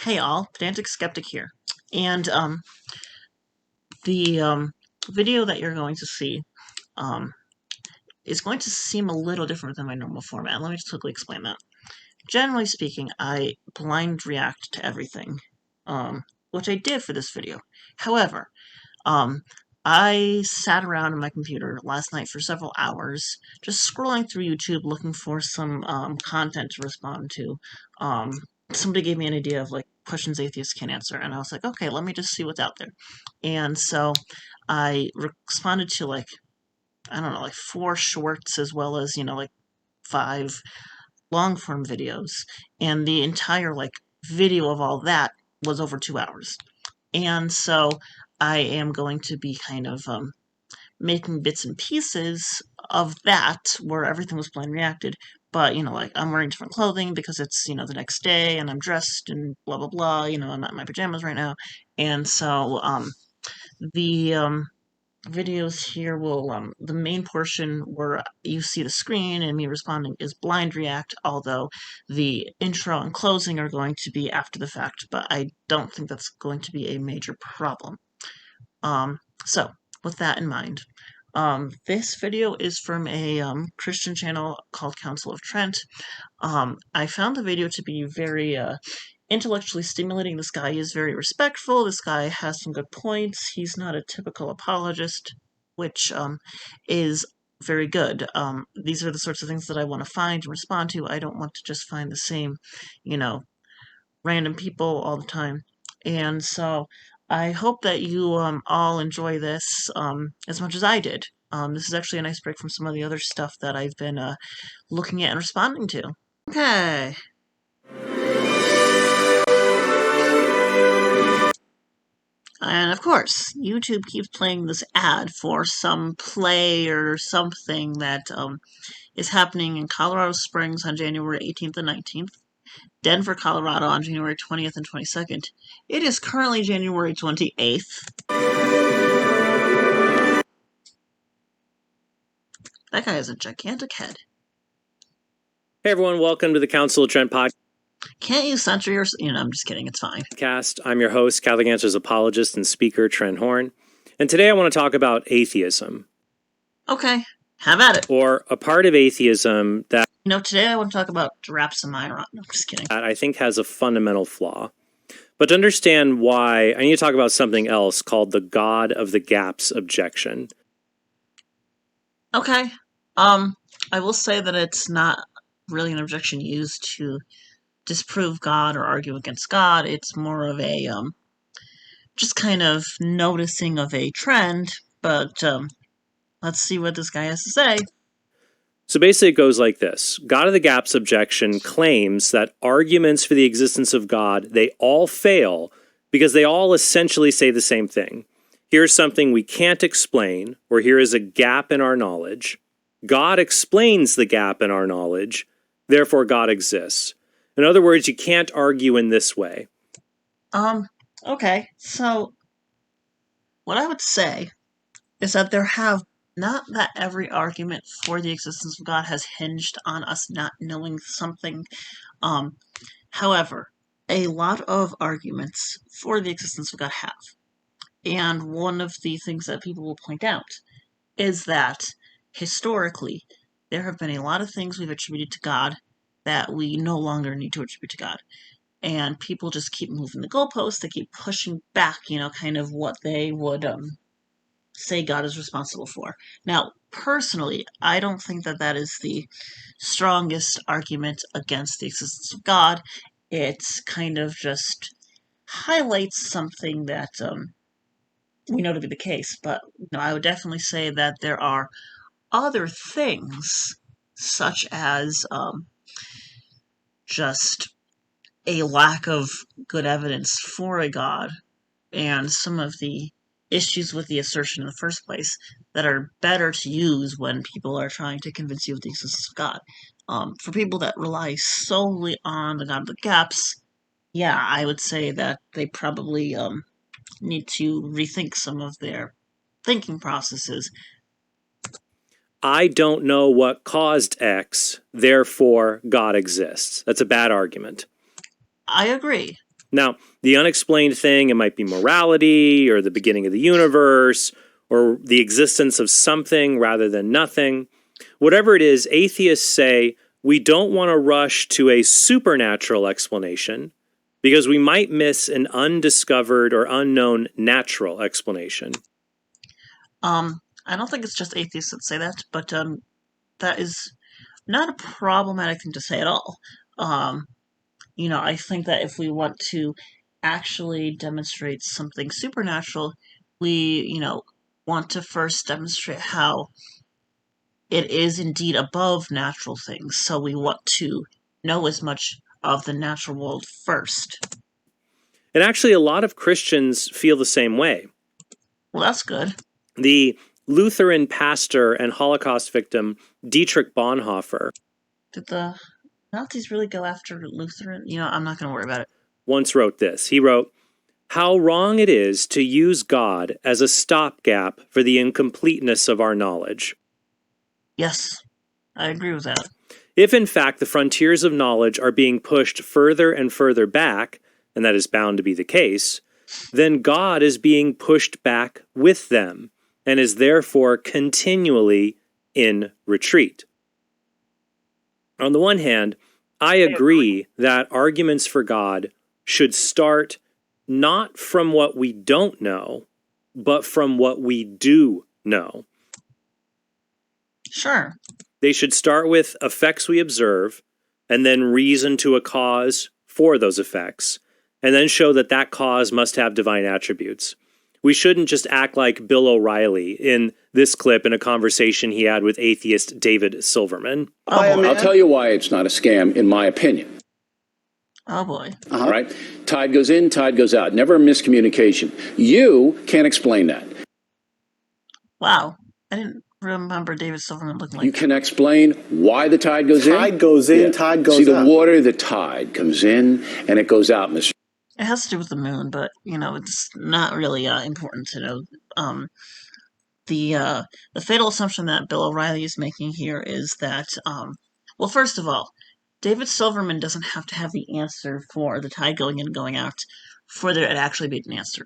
Hey all, Pedantic Skeptic here. And the video that you're going to see um, is going to seem a little different than my normal format. Let me just quickly explain that. Generally speaking, I blind react to everything, which I did for this video. However, I sat around on my computer last night for several hours, just scrolling through YouTube looking for some content to respond to. Somebody gave me an idea of like questions atheists can't answer, and I was like, okay, let me just see what's out there. And so I responded to like, I don't know, like 4 shorts as well as, like 5 long form videos, and the entire like video of all that was over 2 hours. And so I am going to be kind of making bits and pieces of that where everything was blind reacted. But, like I'm wearing different clothing because it's, the next day and I'm dressed and blah, blah, blah. I'm not in my pajamas right now. And so the videos here will, the main portion where you see the screen and me responding is blind react, although the intro and closing are going to be after the fact, but I don't think that's going to be a major problem. So, with that in mind, this video is from a Christian channel called Counsel of Trent. I found the video to be very intellectually stimulating. This guy is very respectful. This guy has some good points. He's not a typical apologist, which is very good. These are the sorts of things that I want to find and respond to. I don't want to just find the same, random people all the time. And so I hope that you all enjoy this as much as I did. This is actually a nice break from some of the other stuff that I've been looking at and responding to. Okay. And of course, YouTube keeps playing this ad for some play or something that is happening in Colorado Springs on January 18th and 19th. Denver, Colorado on January 20th and 22nd. It is currently January 28th. That guy has a gigantic head. Hey everyone, welcome to the Counsel of Trent podcast. Can't you censor your... I'm just kidding, it's fine. I'm your host, Catholic Answers apologist and speaker, Trent Horn. And today I want to talk about atheism. Okay, have at it. Or a part of atheism that... today I want to talk about Drapsamyron. No, I'm just kidding. That I think has a fundamental flaw. But to understand why, I need to talk about something else called the God of the Gaps objection. Okay. I will say that it's not really an objection used to disprove God or argue against God. It's more of a, just kind of noticing of a trend, but, let's see what this guy has to say. So basically it goes like this. God of the Gaps objection claims that arguments for the existence of God, they all fail because they all essentially say the same thing. Here's something we can't explain, or here is a gap in our knowledge. God explains the gap in our knowledge, therefore God exists. In other words, you can't argue in this way. Okay, so what I would say is that not that every argument for the existence of God has hinged on us not knowing something. However, a lot of arguments for the existence of God have. And one of the things that people will point out is that historically, there have been a lot of things we've attributed to God that we no longer need to attribute to God. And people just keep moving the goalposts, they keep pushing back, kind of what they would say God is responsible for. Now, personally, I don't think that that is the strongest argument against the existence of God. It's kind of just highlights something that we know to be the case, but I would definitely say that there are other things, such as just a lack of good evidence for a God, and some of the issues with the assertion in the first place that are better to use when people are trying to convince you of the existence of God. For people that rely solely on the God of the Gaps, yeah, I would say that they probably need to rethink some of their thinking processes. I don't know what caused X, therefore God exists. That's a bad argument. I agree. Now, the unexplained thing, it might be morality or the beginning of the universe or the existence of something rather than nothing. Whatever it is, atheists say we don't want to rush to a supernatural explanation because we might miss an undiscovered or unknown natural explanation. I don't think it's just atheists that say that, but that is not a problematic thing to say at all. I think that if we want to actually demonstrate something supernatural, we, want to first demonstrate how it is indeed above natural things. So we want to know as much of the natural world first. And actually, a lot of Christians feel the same way. Well, that's good. The Lutheran pastor and Holocaust victim Dietrich Bonhoeffer. Did the Nazis really go after Lutheran? I'm not going to worry about it. Once wrote this. He wrote, "How wrong it is to use God as a stopgap for the incompleteness of our knowledge." Yes, I agree with that. If in fact the frontiers of knowledge are being pushed further and further back, and that is bound to be the case, then God is being pushed back with them and is therefore continually in retreat. On the one hand, I agree that arguments for God should start not from what we don't know, but from what we do know. Sure. They should start with effects we observe, and then reason to a cause for those effects, and then show that that cause must have divine attributes. We shouldn't just act like Bill O'Reilly in this clip in a conversation he had with atheist David Silverman. I'll tell you why it's not a scam, in my opinion. Oh, boy. All right? Tide goes in, tide goes out. Never a miscommunication. You can't explain that. Wow. I didn't remember David Silverman looking like You can explain why the tide goes in? Tide goes in, tide goes out. See, the water, the tide comes in, and it goes out, Mr. It has to do with the moon, but, it's not really important to know. The fatal assumption that Bill O'Reilly is making here is that, well, first of all, David Silverman doesn't have to have the answer for the tide going in and going out for there to actually be an answer.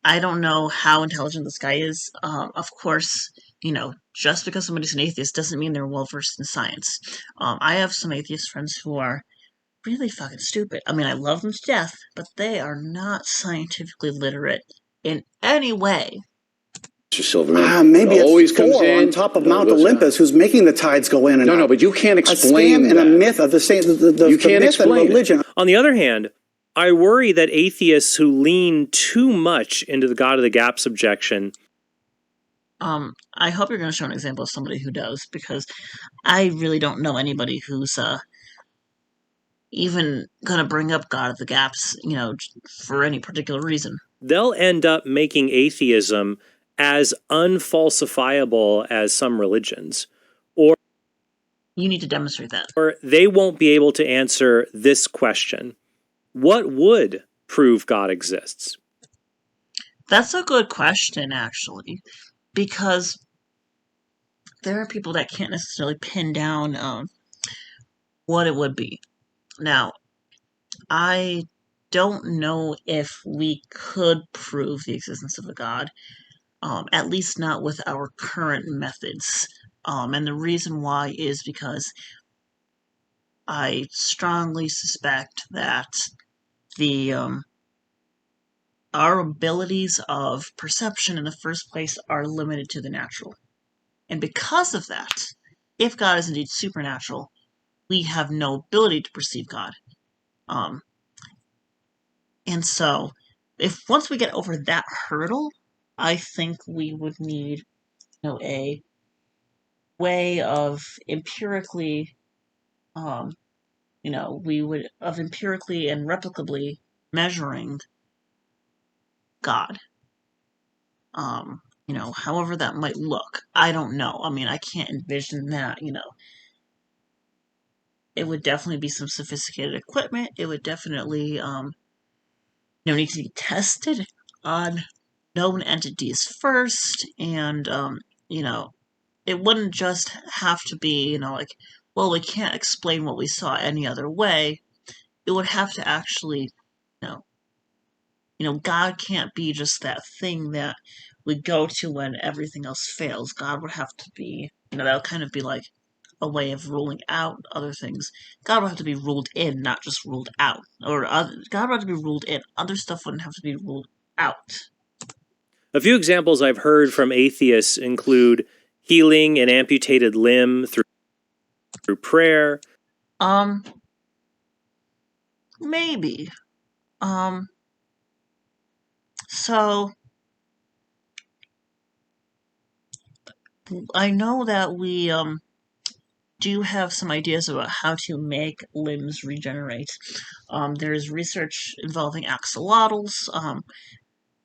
I don't know how intelligent this guy is. Of course, just because somebody's an atheist doesn't mean they're well-versed in science. I have some atheist friends who are really fucking stupid. I mean, I love them to death, but they are not scientifically literate in any way. Mr. Silverman. Maybe it's always Thor comes in, on top of Mount goes Olympus out. who's making the tides go in and out. No, but you can't A explain scam and that. a myth of the same. The You can't myth and explain it. religion. On the other hand, I worry that atheists who lean too much into the God of the Gaps objection. I hope you're going to show an example of somebody who does, because I really don't know anybody who's even going to bring up God of the Gaps, for any particular reason. They'll end up making atheism as unfalsifiable as some religions. Or You need to demonstrate that. Or they won't be able to answer this question. What would prove God exists? That's a good question, actually, because there are people that can't necessarily pin down what it would be. Now, I don't know if we could prove the existence of a God, at least not with our current methods. And the reason why is because I strongly suspect that our abilities of perception in the first place are limited to the natural. And because of that, if God is indeed supernatural, we have no ability to perceive God. And so, if once we get over that hurdle, I think we would need, a way of empirically, empirically and replicably measuring God. However that might look. I don't know. I mean, I can't envision that, It would definitely be some sophisticated equipment. It would definitely, need to be tested on known entities first, and, it wouldn't just have to be, we can't explain what we saw any other way. it would have to actually, God can't be just that thing that we go to when everything else fails. God would have to be, that would kind of be like a way of ruling out other things. God would have to be ruled in, not just ruled out. God would have to be ruled in. Other stuff wouldn't have to be ruled out. A few examples I've heard from atheists include healing an amputated limb through prayer. Maybe. So I know that we do have some ideas about how to make limbs regenerate. There's research involving axolotls.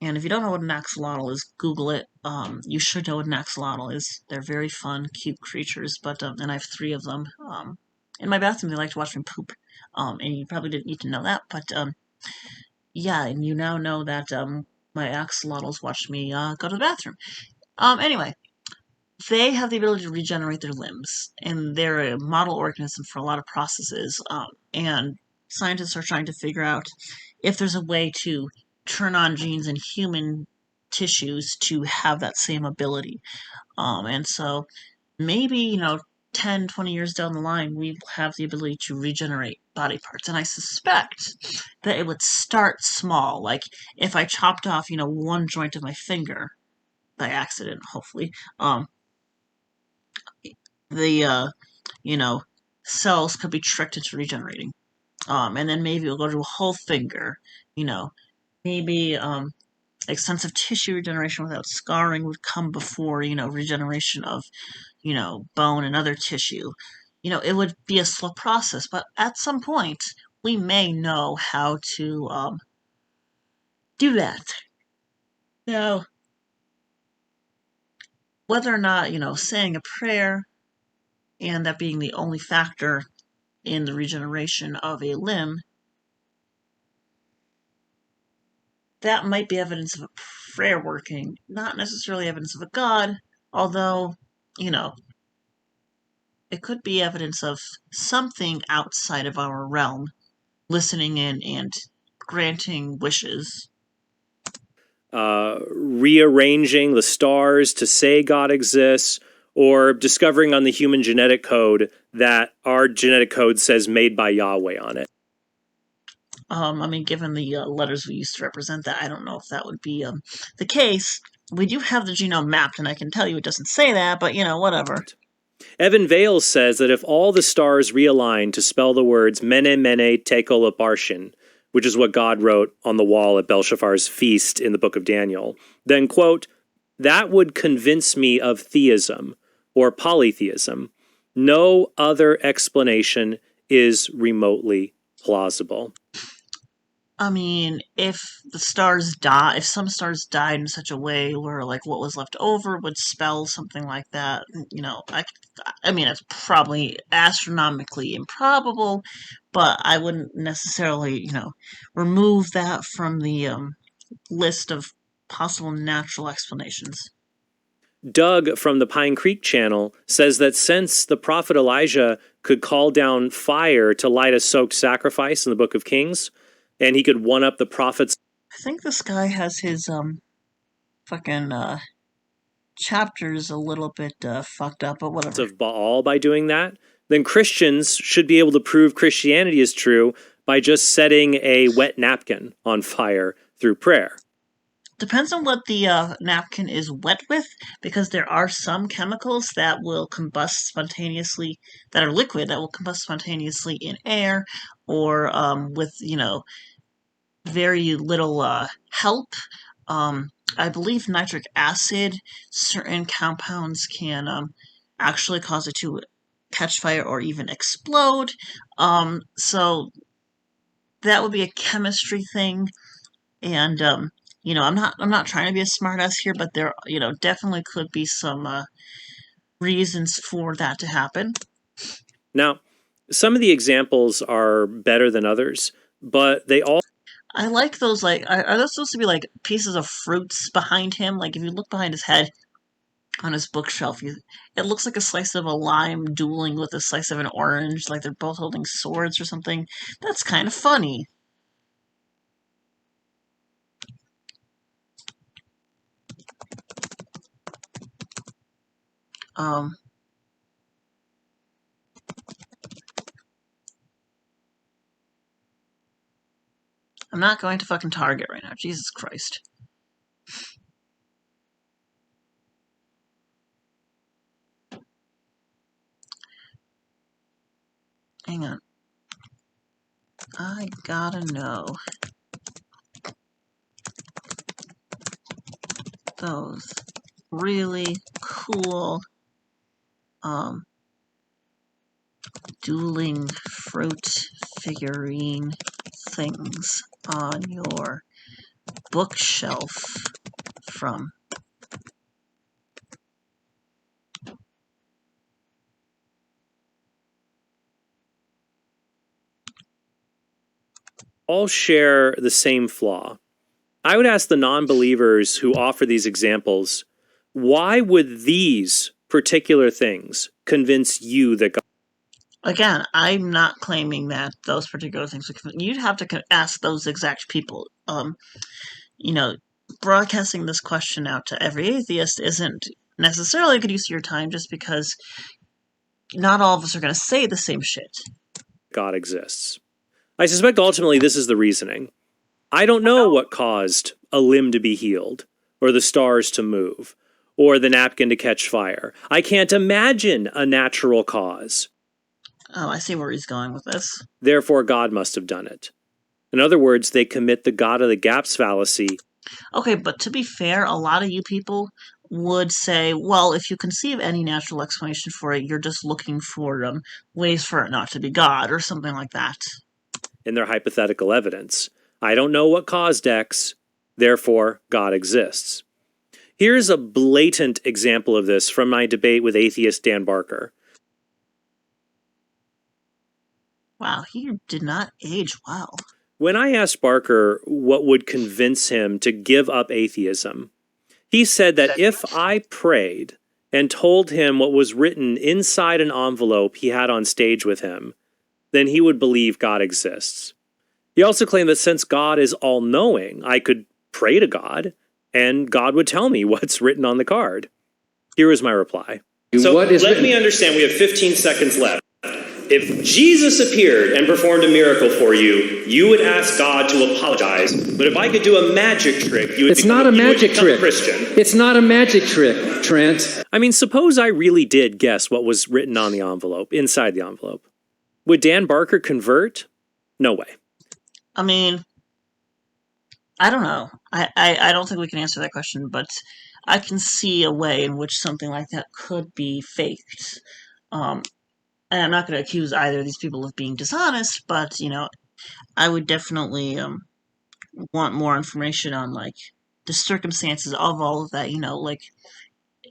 And if you don't know what an axolotl is, Google it. You should know what an axolotl is. They're very fun, cute creatures. But and I have 3 of them. In my bathroom, they like to watch me poop. And you probably didn't need to know that, but yeah, and you now know that my axolotls watch me go to the bathroom. Anyway, they have the ability to regenerate their limbs, and they're a model organism for a lot of processes. And scientists are trying to figure out if there's a way to turn on genes in human tissues to have that same ability. And so maybe, 10, 20 years down the line, we will have the ability to regenerate body parts. And I suspect that it would start small. Like if I chopped off, one joint of my finger by accident, hopefully, the cells could be tricked into regenerating. And then maybe we'll go to a whole finger, maybe extensive tissue regeneration without scarring would come before, regeneration of, bone and other tissue. It would be a slow process, but at some point we may know how to do that. Now, whether or not, saying a prayer and that being the only factor in the regeneration of a limb, that might be evidence of a prayer working, not necessarily evidence of a God, although, it could be evidence of something outside of our realm listening in and granting wishes. Rearranging the stars to say God exists, or discovering on the human genetic code that our genetic code says made by Yahweh on it. Given the letters we used to represent that, I don't know if that would be the case. We do have the genome mapped, and I can tell you it doesn't say that, but, whatever. Evan Vales says that if all the stars realign to spell the words Mene Mene Tekel Uparshin, which is what God wrote on the wall at Belshazzar's feast in the book of Daniel, then, quote, that would convince me of theism or polytheism. No other explanation is remotely plausible. If some stars died in such a way where, like, what was left over would spell something like that, it's probably astronomically improbable, but I wouldn't necessarily, remove that from the list of possible natural explanations. Doug from the Pine Creek channel says that since the prophet Elijah could call down fire to light a soaked sacrifice in the book of Kings, and he could one-up the prophets. I think this guy has his fucking chapters a little bit fucked up, but whatever. Of Baal by doing that, then Christians should be able to prove Christianity is true by just setting a wet napkin on fire through prayer. Depends on what the napkin is wet with, because there are some chemicals that will combust spontaneously, that are liquid, that will combust spontaneously in air, or with, very little help. I believe nitric acid, certain compounds can actually cause it to catch fire or even explode. So that would be a chemistry thing, and I'm not trying to be a smartass here, but there definitely could be some reasons for that to happen. Now, some of the examples are better than others, but they all. I like those. Like, are those supposed to be like pieces of fruits behind him? Like, if you look behind his head, on his bookshelf. It looks like a slice of a lime dueling with a slice of an orange, like they're both holding swords or something. That's kind of funny. Um, I'm not going to fucking Target right now. Jesus Christ. Hang on. I gotta know. Those really cool, dueling fruit figurine things on your bookshelf from. All share the same flaw. I would ask the non-believers who offer these examples, why would these particular things convince you that God? Again, I'm not claiming that those particular things. You'd have to ask those exact people. You know, broadcasting this question out to every atheist isn't necessarily a good use of your time, just because not all of us are going to say the same shit. God exists. I suspect ultimately this is the reasoning. I don't know what caused a limb to be healed, or the stars to move, or the napkin to catch fire. I can't imagine a natural cause. Oh, I see where he's going with this. Therefore, God must have done it. In other words, they commit the God of the gaps fallacy. Okay, but to be fair, a lot of you people would say, well, if you conceive any natural explanation for it, you're just looking for ways for it not to be God, or something like that. In their hypothetical evidence. I don't know what caused X, therefore God exists. Here's a blatant example of this from my debate with atheist Dan Barker. Wow, he did not age well. When I asked Barker what would convince him to give up atheism, he said that if I prayed and told him what was written inside an envelope he had on stage with him, then he would believe God exists. He also claimed that since God is all-knowing, I could pray to God, and God would tell me what's written on the card. Here was my reply. So let me understand, we have 15 seconds left. If Jesus appeared and performed a miracle for you, you would ask God to apologize. But if I could do a magic trick, you would become a Christian. It's not a magic trick, Trent. I mean, suppose I really did guess what was written on the envelope, inside the envelope. Would Dan Barker convert? No way. I mean, I don't know. I don't think we can answer that question, but I can see a way in which something like that could be faked. And I'm not going to accuse either of these people of being dishonest, but, I would definitely want more information on, like, the circumstances of all of that. Like,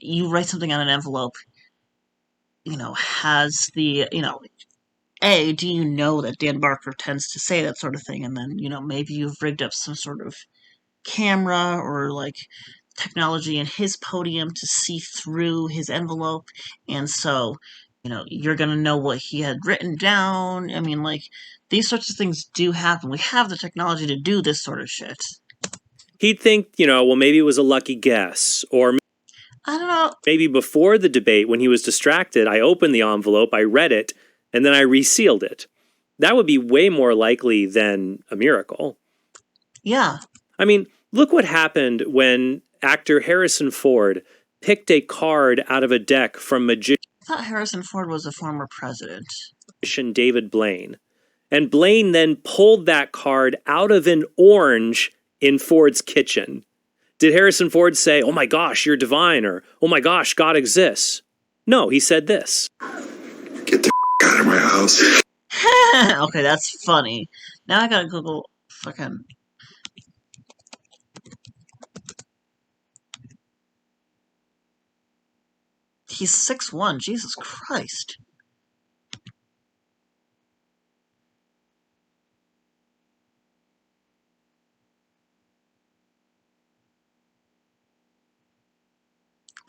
you write something on an envelope, has the, A, do you know that Dan Barker tends to say that sort of thing? And then, maybe you've rigged up some sort of camera or, like, technology in his podium to see through his envelope, and so you're gonna know what he had written down. I mean, like, these sorts of things do happen. We have the technology to do this sort of shit. He'd think, well, maybe it was a lucky guess, or I don't know. maybe before the debate, when he was distracted, I opened the envelope, I read it, and then I resealed it. That would be way more likely than a miracle. Yeah. I mean, look what happened when actor Harrison Ford picked a card out of a deck from magician I thought Harrison Ford was a former president. David Blaine. And Blaine then pulled that card out of an orange in Ford's kitchen. Did Harrison Ford say, "Oh my gosh, you're divine," or "Oh my gosh, God exists"? No, he said this. Get the out of my house. Okay, that's funny. Now I gotta Google fucking... He's 6'1", Jesus Christ.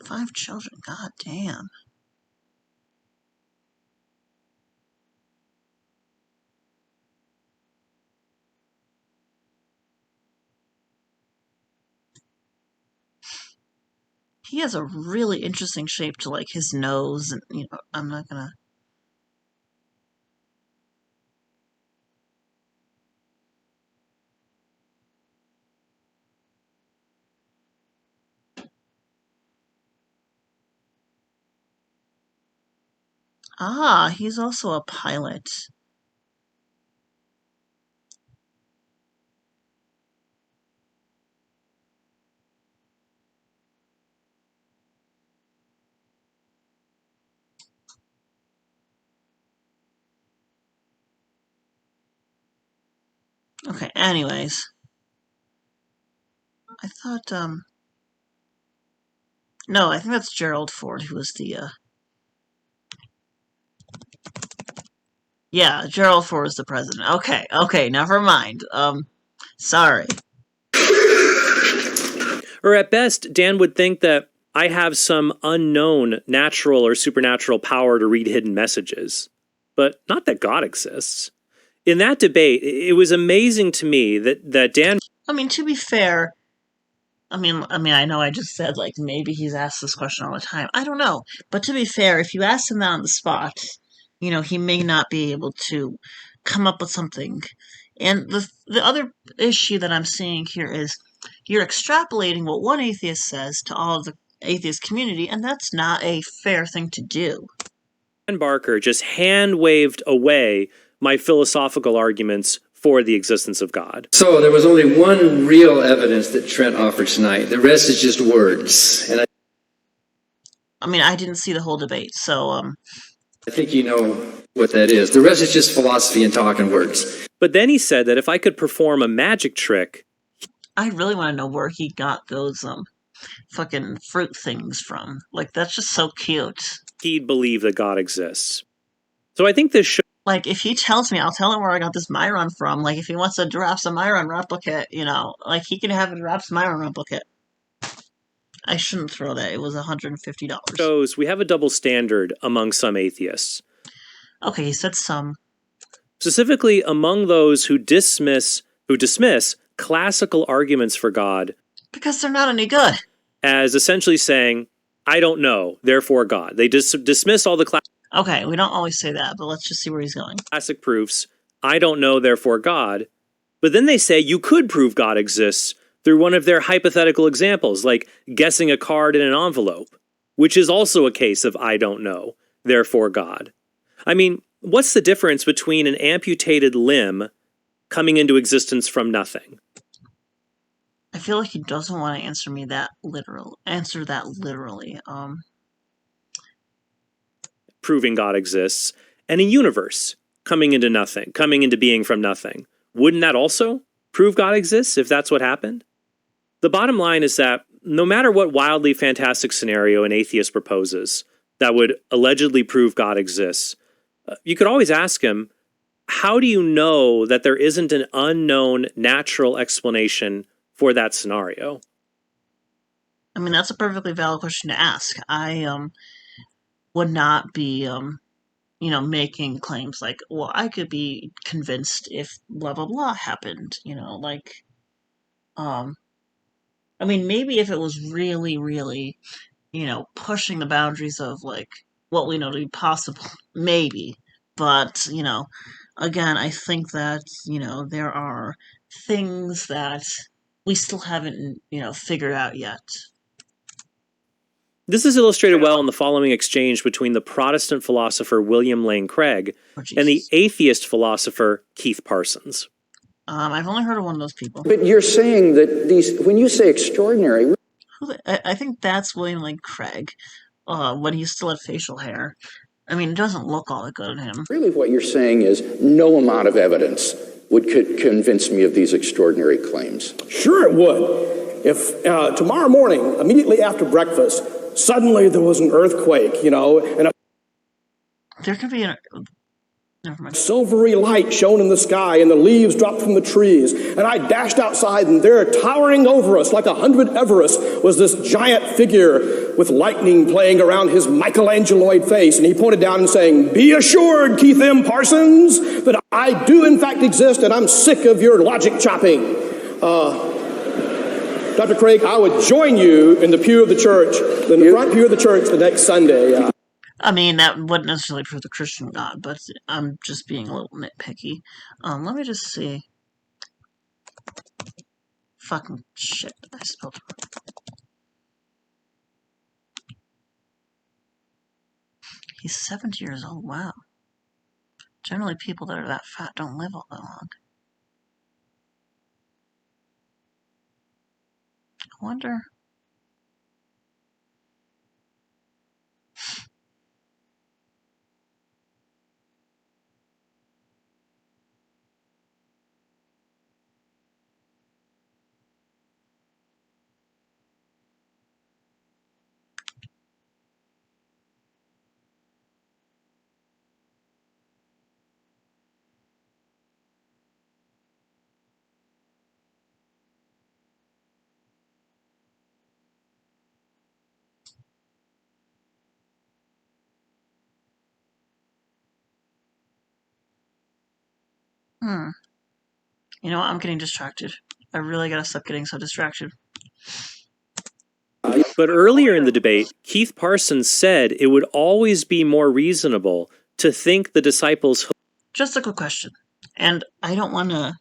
5 children. God damn. He has a really interesting shape to, like, his nose, and, I'm not gonna... Ah, he's also a pilot. Okay, anyways. I thought, no, I think that's Gerald Ford, who was the, yeah, Gerald Ford was the president. Okay, never mind. Sorry. Or at best, Dan would think that I have some unknown natural or supernatural power to read hidden messages, but not that God exists. In that debate, it was amazing to me that Dan... I mean, to be fair, I mean, I know I just said, like, maybe he's asked this question all the time. I don't know. But to be fair, if you ask him that on the spot, he may not be able to come up with something. And the other issue that I'm seeing here is you're extrapolating what one atheist says to all of the atheist community, and that's not a fair thing to do. Dan Barker just hand-waved away my philosophical arguments for the existence of God. So there was only one real evidence that Trent offered tonight. The rest is just words. And I didn't see the whole debate, so I think you know what that is. The rest is just philosophy and talking words. But then he said that if I could perform a magic trick... I really want to know where he got those fucking fruit things from. Like, that's just so cute. He'd believe that God exists. So I think this show... Like, if he tells me, I'll tell him where I got this Myron from. Like, if he wants a Giraffes Myron replicate, like, he can have a Giraffes Myron replicate. I shouldn't throw that. It was $150. Shows we have a double standard among some atheists. Okay, he said some. Specifically among those who dismiss classical arguments for God. Because they're not any good. As essentially saying, I don't know, therefore God. They dismiss all the Okay, we don't always say that, but let's just see where he's going. classic proofs. I don't know, therefore God. But then they say you could prove God exists through one of their hypothetical examples, like guessing a card in an envelope, which is also a case of I don't know, therefore God. I mean, what's the difference between an amputated limb coming into existence from nothing? I feel like he doesn't want to answer that literally. Proving God exists, and a universe coming into nothing, coming into being from nothing. Wouldn't that also prove God exists if that's what happened? The bottom line is that no matter what wildly fantastic scenario an atheist proposes that would allegedly prove God exists, you could always ask him, how do you know that there isn't an unknown natural explanation for that scenario? I mean, that's a perfectly valid question to ask. I would not be, making claims like, well, I could be convinced if blah, blah, blah happened, maybe if it was really, really, pushing the boundaries of, like, what we know to be possible, maybe. But, again, I think that, there are things that we still haven't, figured out yet. This is illustrated well in the following exchange between the Protestant philosopher William Lane Craig and the atheist philosopher Keith Parsons. I've only heard of one of those people. But you're saying that when you say extraordinary... I think that's William Lane Craig, when he still had facial hair. I mean, it doesn't look all that good on him. Really what you're saying is no amount of evidence would convince me of these extraordinary claims. Sure it would. If tomorrow morning, immediately after breakfast, suddenly there was an earthquake, and there could be Never mind. Silvery light shone in the sky, and the leaves dropped from the trees. And I dashed outside, and there, towering over us like 100 Everests, was this giant figure with lightning playing around his Michelangeloid face. And he pointed down and saying, "Be assured, Keith M. Parsons, that I do in fact exist, and I'm sick of your logic chopping." Dr. Craig, I would join you in the pew of the church, in the front pew of the church the next Sunday. I mean, that wouldn't necessarily prove the Christian God, but I'm just being a little nitpicky. Let me just see. Fucking shit, I spelled it wrong. He's 70 years old, wow. Generally, people that are that fat don't live all that long. I wonder... You know what? I'm getting distracted. I really gotta stop getting so distracted. But earlier in the debate, Keith Parsons said it would always be more reasonable to think the disciples... Just a quick question. And I don't want to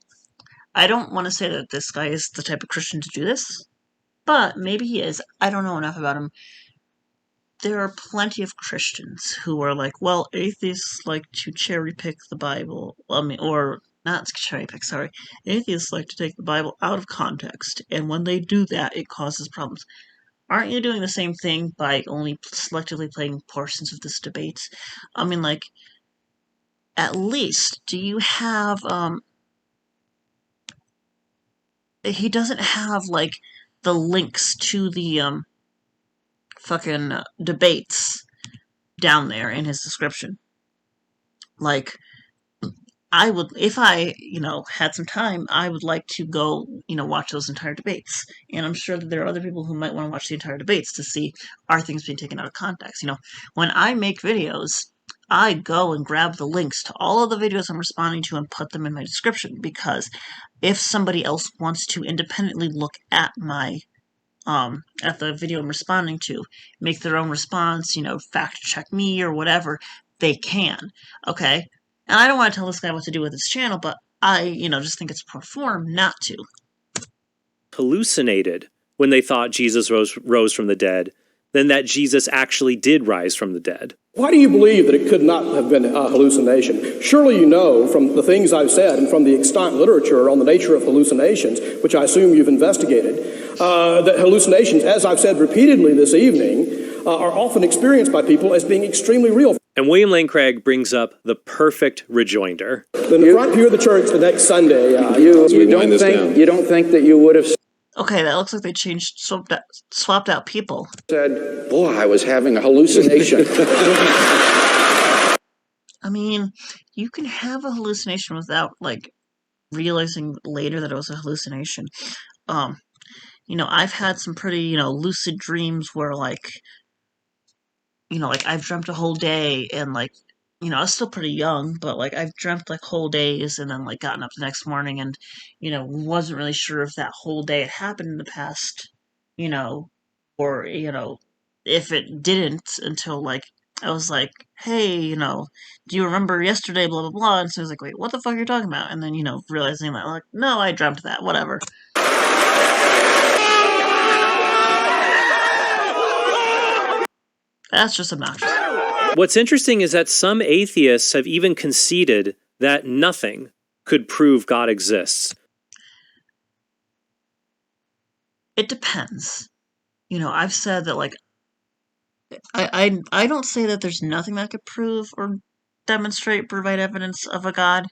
say that this guy is the type of Christian to do this, but maybe he is. I don't know enough about him. There are plenty of Christians who are like, well, atheists like to cherry pick the Bible. Or not cherry pick, sorry. Atheists like to take the Bible out of context, and when they do that, it causes problems. Aren't you doing the same thing by only selectively playing portions of this debate? I mean, like, at least, do you have, he doesn't have, like, the links to the, fucking debates down there in his description. Like, I would, if I, had some time, I would like to go, watch those entire debates. And I'm sure that there are other people who might want to watch the entire debates to see, are things being taken out of context? When I make videos, I go and grab the links to all of the videos I'm responding to and put them in my description, because if somebody else wants to independently look at my at the video I'm responding to, make their own response, fact check me or whatever, they can. Okay? And I don't want to tell this guy what to do with his channel, but I, just think it's poor form not to. hallucinated when they thought Jesus rose from the dead than that Jesus actually did rise from the dead. Why do you believe that it could not have been a hallucination? Surely you know from the things I've said and from the extant literature on the nature of hallucinations, which I assume you've investigated, that hallucinations, as I've said repeatedly this evening, are often experienced by people as being extremely real. And William Lane Craig brings up the perfect rejoinder. In the front pew of the church the next Sunday, You don't think that you would have Okay, that looks like they swapped out people. said, "Boy, I was having a hallucination." I mean, you can have a hallucination without, realizing later that it was a hallucination. I've had some pretty, lucid dreams where, I've dreamt a whole day and, I was still pretty young, but, I've dreamt, whole days and then, gotten up the next morning and, wasn't really sure if that whole day had happened in the past, or, if it didn't until, I was like, hey, do you remember yesterday, blah, blah, blah, and so I was like, wait, what the fuck are you talking about? And then, realizing that, no, I dreamt that, whatever. That's just obnoxious. What's interesting is that some atheists have even conceded that nothing could prove God exists. It depends. I've said that, I don't say that there's nothing that could prove or demonstrate, provide evidence of a God.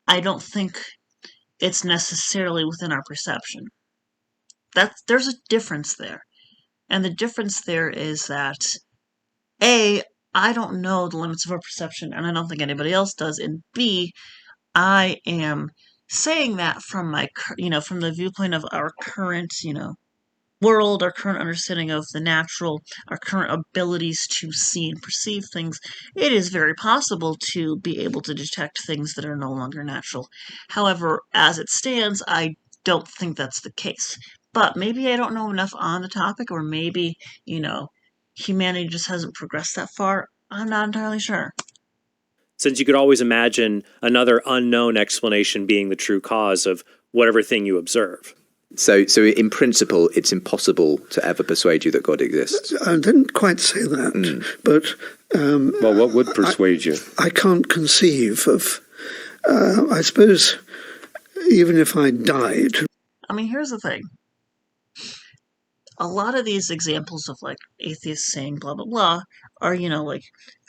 I don't think it's necessarily within our perception. There's a difference there. And the difference there is that, A, I don't know the limits of our perception, and I don't think anybody else does. And B, I am saying that from from the viewpoint of our current, world, our current understanding of the natural, our current abilities to see and perceive things. It is very possible to be able to detect things that are no longer natural. However, as it stands, I don't think that's the case. But maybe I don't know enough on the topic, or maybe, humanity just hasn't progressed that far. I'm not entirely sure. Since you could always imagine another unknown explanation being the true cause of whatever thing you observe. So in principle, it's impossible to ever persuade you that God exists. I didn't quite say that, but well, what would persuade you? I can't conceive of. I suppose even if I died. I mean, here's the thing. A lot of these examples of atheists saying blah blah blah are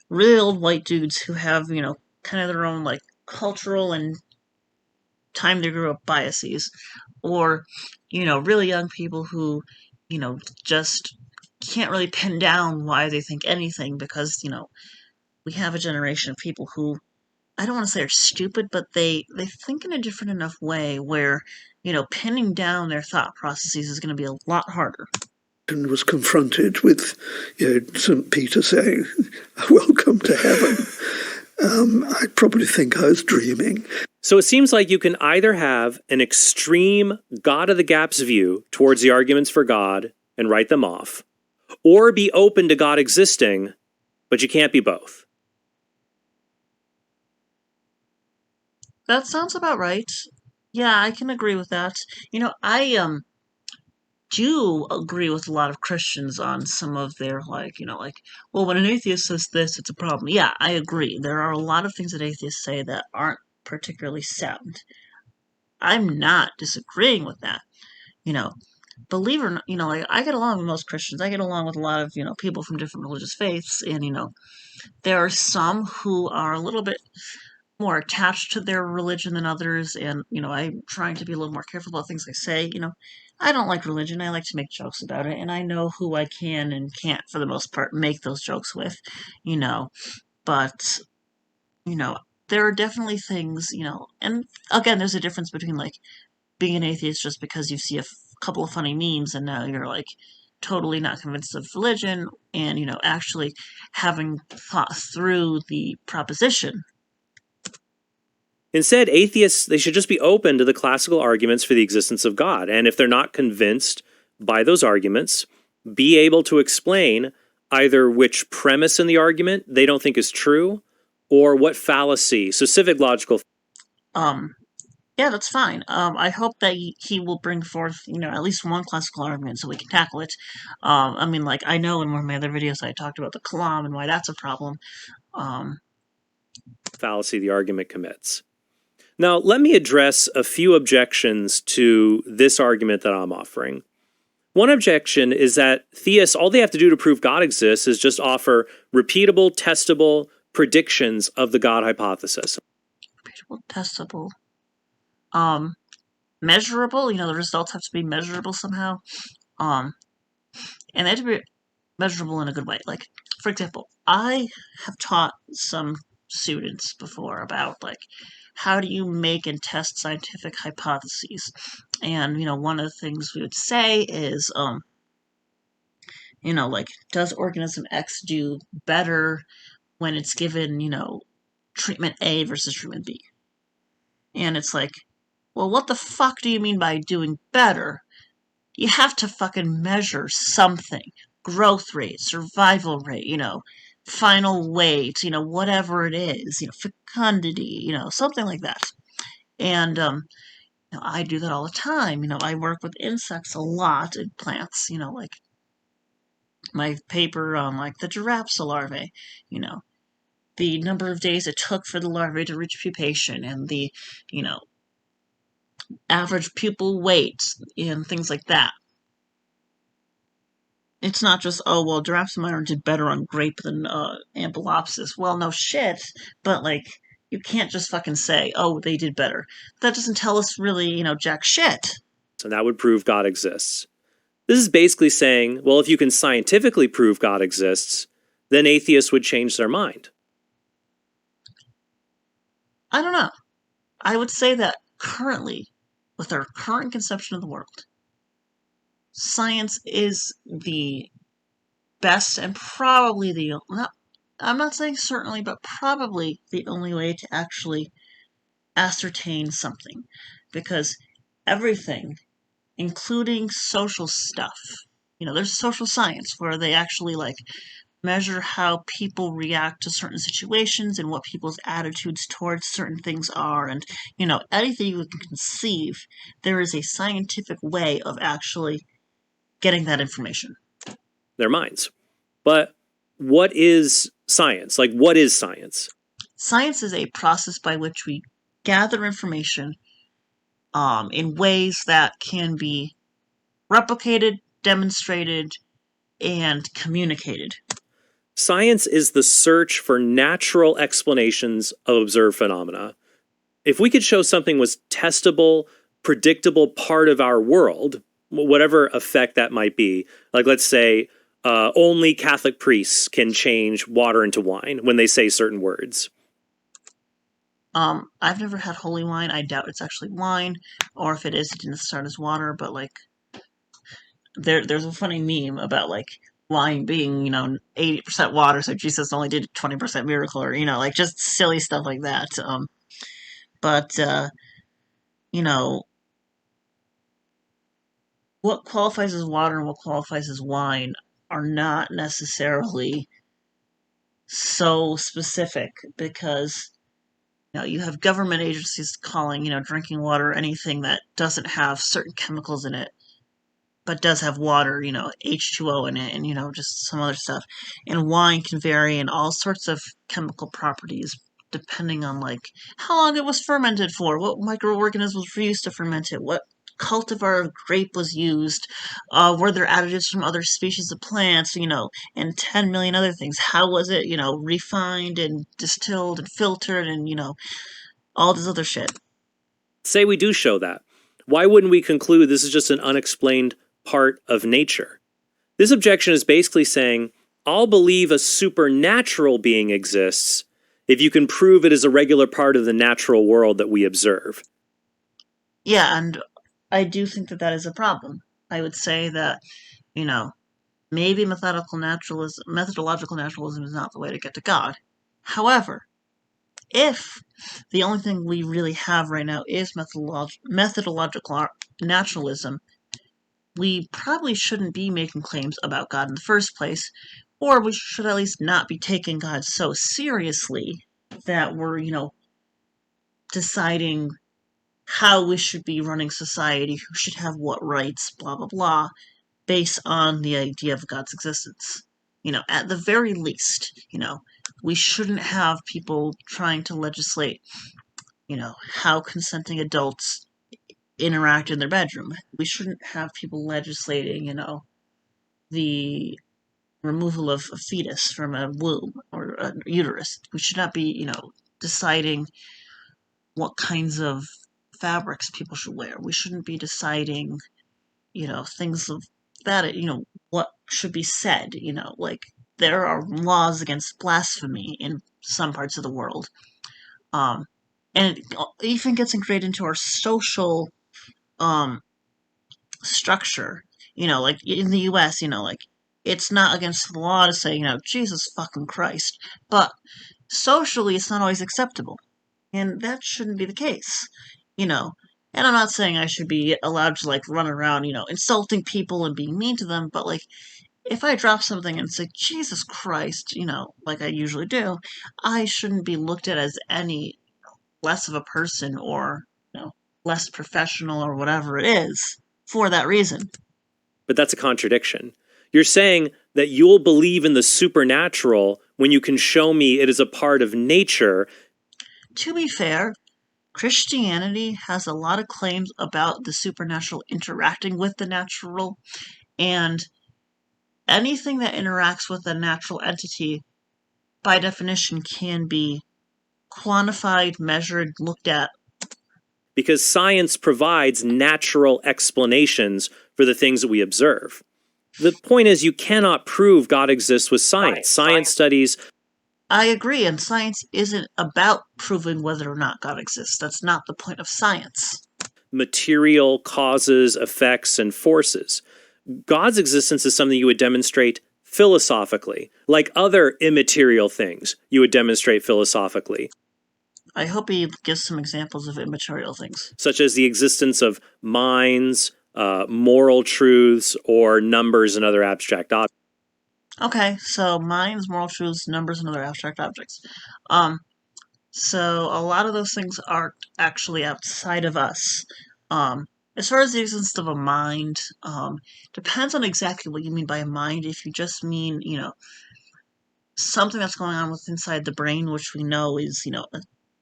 really old white dudes who have kind of their own cultural and time they grew up biases, or really young people who just can't really pin down why they think anything, because we have a generation of people who, I don't want to say are stupid, but they think in a different enough way where pinning down their thought processes is going to be a lot harder. And was confronted with St. Peter saying, "Welcome to heaven." I probably think I was dreaming. So it seems like you can either have an extreme God of the gaps view towards the arguments for God and write them off, or be open to God existing, but you can't be both. That sounds about right. Yeah, I can agree with that. I do agree with a lot of Christians on some of their well, when an atheist says this, it's a problem. Yeah, I agree. There are a lot of things that atheists say that aren't particularly sound. I'm not disagreeing with that. Believe it or not, I get along with most Christians. I get along with a lot of, people from different religious faiths, and, there are some who are a little bit more attached to their religion than others, and, I'm trying to be a little more careful about things I say. I don't like religion. I like to make jokes about it, and I know who I can and can't, for the most part, make those jokes with, but, there are definitely things, and again, there's a difference between, being an atheist just because you see a couple of funny memes and now you're, totally not convinced of religion, and, actually having thought through the proposition. Instead, atheists, they should just be open to the classical arguments for the existence of God. And if they're not convinced by those arguments, be able to explain either which premise in the argument they don't think is true, or what fallacy, so civic logical. Yeah, that's fine. I hope that he will bring forth, at least one classical argument so we can tackle it. I know in one of my other videos I talked about the Kalam and why that's a problem. Fallacy the argument commits. Now, let me address a few objections to this argument that I'm offering. One objection is that theists, all they have to do to prove God exists is just offer repeatable, testable predictions of the God hypothesis. Repeatable, testable, measurable. The results have to be measurable somehow, and they have to be measurable in a good way. For example, I have taught some students before about how do you make and test scientific hypotheses, and one of the things we would say is does organism X do better when it's given treatment A versus treatment B? And it's well, what the fuck do you mean by doing better? You have to fucking measure something. Growth rate, survival rate, final weight, whatever it is, fecundity, something like that. And, I do that all the time. I work with insects a lot and plants, my paper on, the giraffes larvae, the number of days it took for the larvae to reach pupation, and the, average pupil weight and things like that. It's not just, oh, well, giraffes and miner did better on grape than Ampelopsis. Well, no shit, but, you can't just fucking say, oh, they did better. That doesn't tell us really, jack shit. So that would prove God exists. This is basically saying, well, if you can scientifically prove God exists, then atheists would change their mind. I don't know. I would say that currently, with our current conception of the world, science is the best and probably I'm not saying certainly, but probably the only way to actually ascertain something. Because everything, including social stuff, there's social science where they actually measure how people react to certain situations and what people's attitudes towards certain things are. And, anything you can conceive, there is a scientific way of actually getting that information. Their minds. But what is science? What is science? Science is a process by which we gather information in ways that can be replicated, demonstrated, and communicated. Science is the search for natural explanations of observed phenomena. If we could show something was testable, predictable part of our world, whatever effect that might be, let's say only Catholic priests can change water into wine when they say certain words. I've never had holy wine. I doubt it's actually wine, or if it is, it didn't start as water. But there's a funny meme about wine being 80% water, so Jesus only did 20% miracle, or just silly stuff like that. But what qualifies as water and what qualifies as wine are not necessarily so specific, because you have government agencies calling drinking water anything that doesn't have certain chemicals in it, but does have water, H2O in it, and just some other stuff. And wine can vary in all sorts of chemical properties depending on how long it was fermented for, what microorganisms were used to ferment it, what cultivar of grape was used, were there additives from other species of plants, and 10 million other things. How was it, refined and distilled and filtered and, all this other shit. Say we do show that. Why wouldn't we conclude this is just an unexplained part of nature? This objection is basically saying, I'll believe a supernatural being exists if you can prove it is a regular part of the natural world that we observe. Yeah, and I do think that is a problem. I would say that, maybe methodological naturalism is not the way to get to God. However, if the only thing we really have right now is methodological naturalism, we probably shouldn't be making claims about God in the first place, or we should at least not be taking God so seriously that we're, deciding how we should be running society, who should have what rights, blah, blah, blah, based on the idea of God's existence. At the very least, we shouldn't have people trying to legislate, how consenting adults interact in their bedroom. We shouldn't have people legislating, the removal of a fetus from a womb or a uterus. We should not be, deciding what kinds of fabrics people should wear. We shouldn't be deciding, things of that, what should be said, there are laws against blasphemy in some parts of the world. And it even gets integrated into our social structure. In the US, it's not against the law to say, Jesus fucking Christ. But socially, it's not always acceptable. And that shouldn't be the case. And I'm not saying I should be allowed to run around, insulting people and being mean to them, but if I drop something and say, Jesus Christ, like I usually do, I shouldn't be looked at as any less of a person or, less professional or whatever it is for that reason. But that's a contradiction. You're saying that you'll believe in the supernatural when you can show me it is a part of nature. To be fair, Christianity has a lot of claims about the supernatural interacting with the natural, and anything that interacts with a natural entity, by definition, can be quantified, measured, looked at. Because science provides natural explanations for the things that we observe. The point is, you cannot prove God exists with science. Science studies. I agree, and science isn't about proving whether or not God exists. That's not the point of science. Material causes, effects, and forces. God's existence is something you would demonstrate philosophically, like other immaterial things you would demonstrate philosophically. I hope he gives some examples of immaterial things. Such as the existence of minds, moral truths, or numbers and other abstract objects. Okay, so minds, moral truths, numbers, and other abstract objects. So a lot of those things are actually outside of us. As far as the existence of a mind, depends on exactly what you mean by a mind. If you just mean, something that's going on with inside the brain, which we know is, a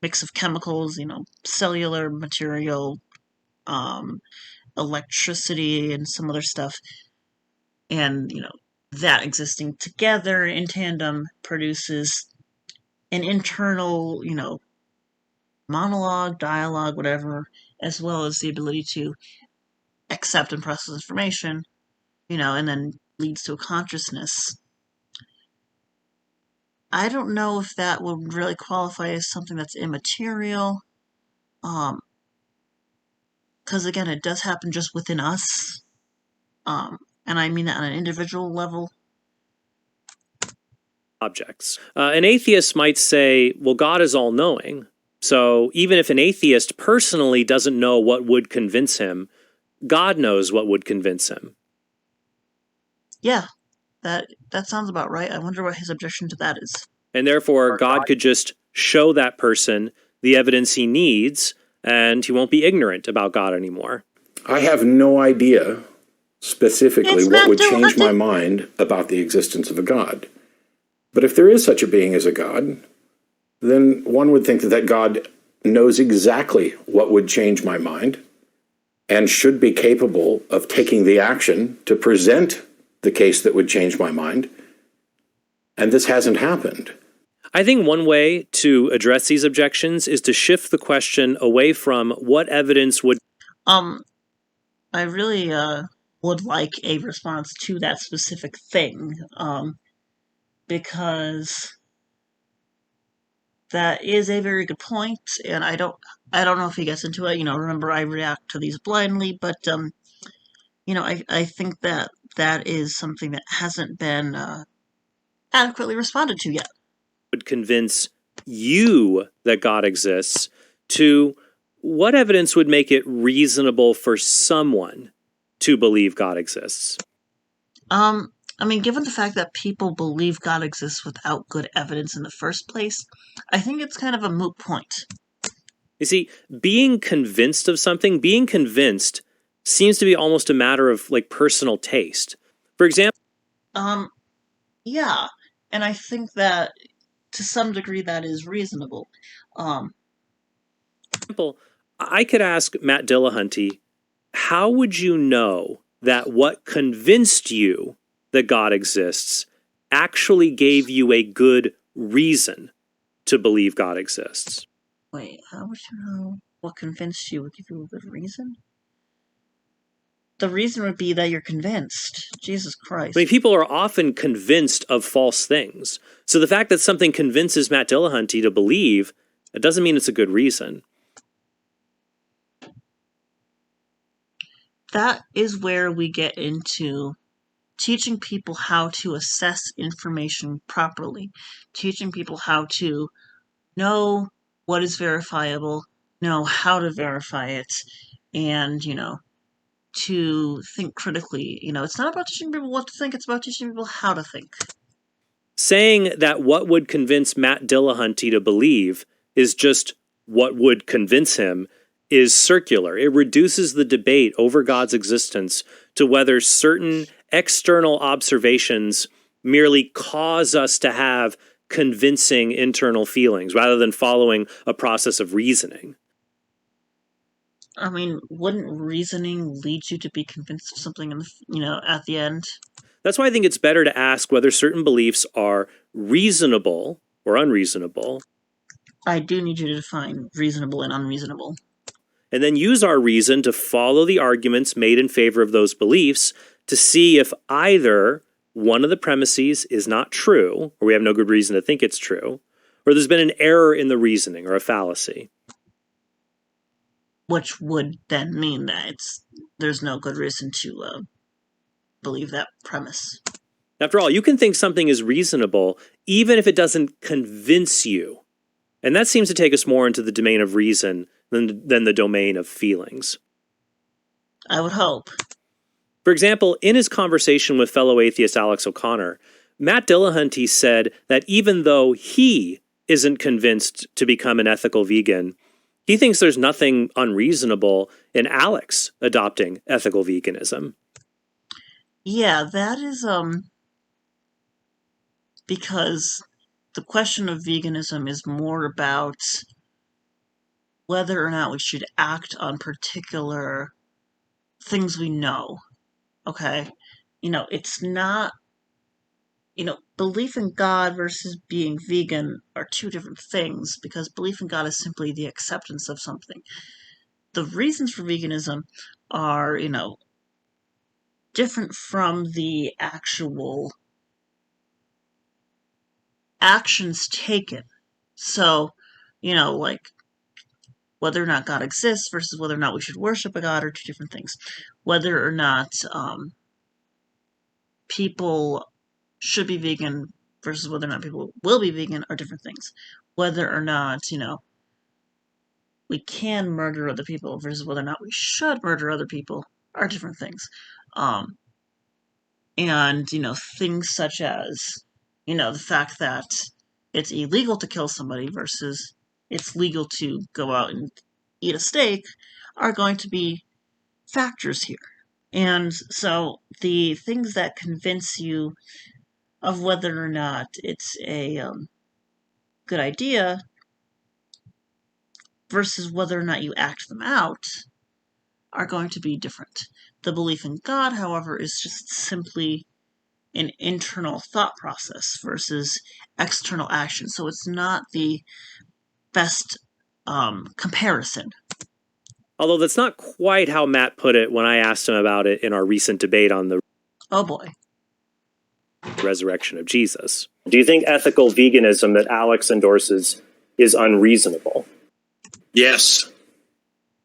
mix of chemicals, cellular material, electricity, and some other stuff, and, that existing together in tandem produces an internal, monologue, dialogue, whatever, as well as the ability to accept and process information, and then leads to a consciousness. I don't know if that would really qualify as something that's immaterial, because again, it does happen just within us, and I mean that on an individual level. Objects. An atheist might say, well, God is all-knowing. So even if an atheist personally doesn't know what would convince him, God knows what would convince him. Yeah, that sounds about right. I wonder what his objection to that is. And therefore, God could just show that person the evidence he needs, and he won't be ignorant about God anymore. I have no idea specifically what would change my mind about the existence of a God. But if there is such a being as a God, then one would think that God knows exactly what would change my mind and should be capable of taking the action to present the case that would change my mind. And this hasn't happened. I think one way to address these objections is to shift the question away from what evidence would... I really would like a response to that specific thing, because that is a very good point, and I don't know if he gets into it. Remember, I react to these blindly, but I think that is something that hasn't been adequately responded to yet. Would convince you that God exists, to what evidence would make it reasonable for someone to believe God exists? Given the fact that people believe God exists without good evidence in the first place, I think it's kind of a moot point. You see, being convinced of something, being convinced seems to be almost a matter of personal taste. For example, yeah, and I think that to some degree that is reasonable. I could ask Matt Dillahunty, how would you know that what convinced you that God exists actually gave you a good reason to believe God exists? Wait, how would you know what convinced you would give you a good reason? The reason would be that you're convinced. Jesus Christ. People are often convinced of false things. So the fact that something convinces Matt Dillahunty to believe, it doesn't mean it's a good reason. That is where we get into teaching people how to assess information properly, teaching people how to know what is verifiable, know how to verify it, and, to think critically. It's not about teaching people what to think, it's about teaching people how to think. Saying that what would convince Matt Dillahunty to believe is just what would convince him is circular. It reduces the debate over God's existence to whether certain external observations merely cause us to have convincing internal feelings rather than following a process of reasoning. Wouldn't reasoning lead you to be convinced of something at the end? That's why I think it's better to ask whether certain beliefs are reasonable or unreasonable. I do need you to define reasonable and unreasonable. And then use our reason to follow the arguments made in favor of those beliefs to see if either one of the premises is not true, or we have no good reason to think it's true, or there's been an error in the reasoning or a fallacy. Which would then mean that there's no good reason to believe that premise. After all, you can think something is reasonable even if it doesn't convince you. And that seems to take us more into the domain of reason than the domain of feelings. I would hope. For example, in his conversation with fellow atheist Alex O'Connor, Matt Dillahunty said that even though he isn't convinced to become an ethical vegan, he thinks there's nothing unreasonable in Alex adopting ethical veganism. Yeah, that is because the question of veganism is more about whether or not we should act on particular things we know. Okay? It's not, belief in God versus being vegan are two different things, because belief in God is simply the acceptance of something. The reasons for veganism are, different from the actual actions taken. So, like whether or not God exists versus whether or not we should worship a God are two different things. Whether or not people should be vegan versus whether or not people will be vegan are different things. Whether or not, we can murder other people versus whether or not we should murder other people are different things. And, things such as, the fact that it's illegal to kill somebody versus it's legal to go out and eat a steak are going to be factors here. And so the things that convince you of whether or not it's a good idea versus whether or not you act them out are going to be different. The belief in God, however, is just simply an internal thought process versus external action. So it's not the best comparison. Although that's not quite how Matt put it when I asked him about it in our recent debate on the resurrection of Jesus. Do you think ethical veganism that Alex endorses is unreasonable? Yes.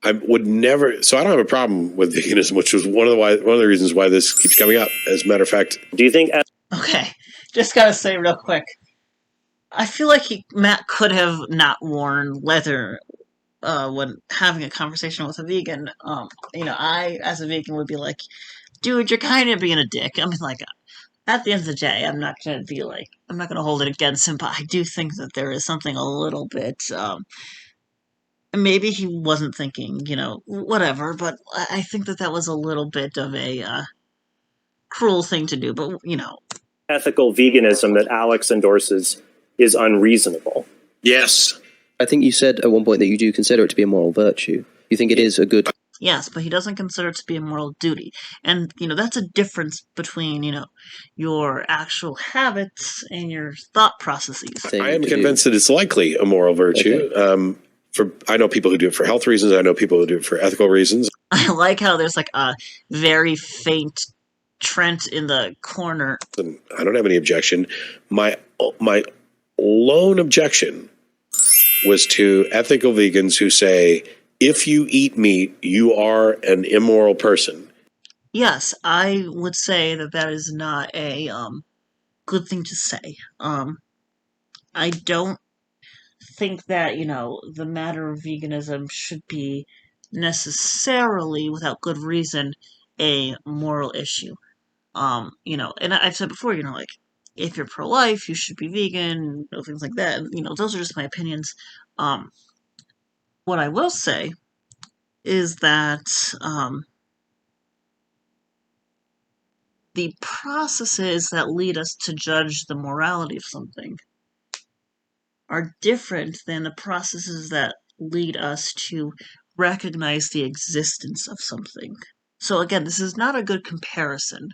I would never. So I don't have a problem with veganism, which was one of the reasons why this keeps coming up. As a matter of fact, do you think? Okay, just gotta say real quick. I feel like Matt could have not worn leather when having a conversation with a vegan. I as a vegan would be like, "Dude, you're kind of being a dick." I mean, like, at the end of the day, I'm not gonna hold it against him, but I do think that there is something a little bit. Maybe he wasn't thinking, whatever, but I think that was a little bit of a cruel thing to do, but, Ethical veganism that Alex endorses is unreasonable. Yes. I think you said at one point that you do consider it to be a moral virtue. You think it is a good... Yes, but he doesn't consider it to be a moral duty. And, that's a difference between, your actual habits and your thought processes. I am convinced that it's likely a moral virtue. Okay. I know people who do it for health reasons. I know people who do it for ethical reasons. I like how there's like a very faint Trent in the corner. I don't have any objection. My lone objection was to ethical vegans who say, if you eat meat, you are an immoral person. Yes, I would say that is not a good thing to say. I don't think that, the matter of veganism should be necessarily, without good reason, a moral issue. And I've said before, like, if you're pro-life, you should be vegan, things like that. Those are just my opinions. What I will say is that the processes that lead us to judge the morality of something are different than the processes that lead us to recognize the existence of something. So again, this is not a good comparison.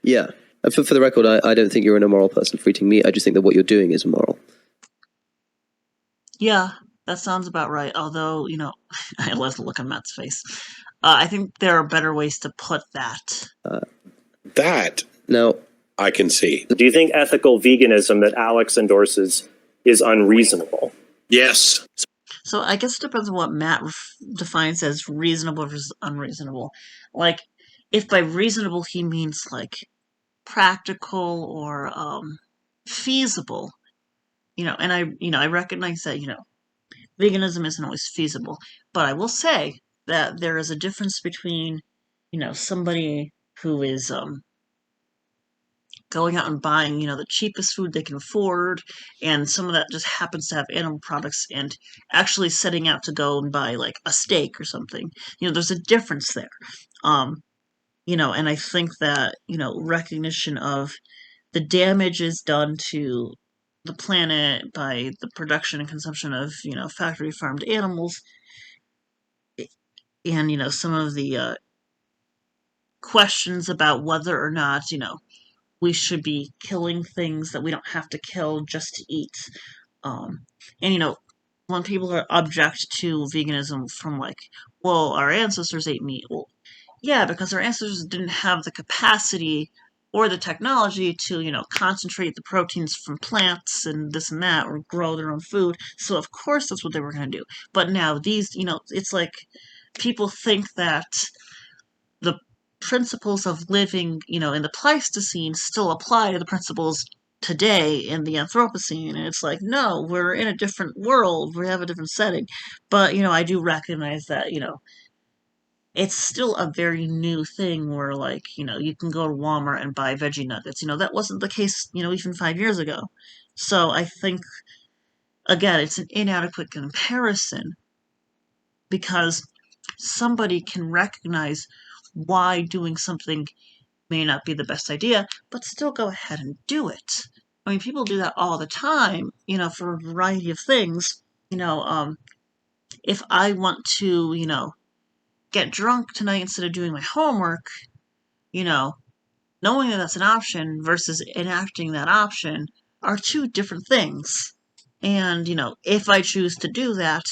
Yeah. For the record, I don't think you're an immoral person for eating meat. I just think that what you're doing is immoral. Yeah, That sounds about right. Although, I love the look on Matt's face. I think there are better ways to put that. That No. I can see. Do you think ethical veganism that Alex endorses is unreasonable? Yes. So I guess it depends on what Matt defines as reasonable versus unreasonable. Like, if by reasonable he means like practical or feasible, and I recognize that veganism isn't always feasible, but I will say that there is a difference between somebody who is going out and buying, the cheapest food they can afford, and some of that just happens to have animal products, and actually setting out to go and buy like a steak or something. There's a difference there. And I think that, recognition of the damage is done to the planet by the production and consumption of, factory farmed animals, and, some of the questions about whether or not, we should be killing things that we don't have to kill just to eat. And when people are object to veganism from like, well, our ancestors ate meat. Well, yeah, because our ancestors didn't have the capacity or the technology to, concentrate the proteins from plants and this and that, or grow their own food. So of course that's what they were going to do. But now these, it's like people think that the principles of living, in the Pleistocene still apply to the principles today in the Anthropocene. And it's like, no, we're in a different world. We have a different setting. But, I do recognize that, it's still a very new thing where, like, you can go to Walmart and buy veggie nuggets. That wasn't the case, even 5 years ago. So I think, again, it's an inadequate comparison because somebody can recognize why doing something may not be the best idea, but still go ahead and do it. I mean, people do that all the time, for a variety of things. If I want to, get drunk tonight instead of doing my homework, knowing that that's an option versus enacting that option are two different things. And, if I choose to do that,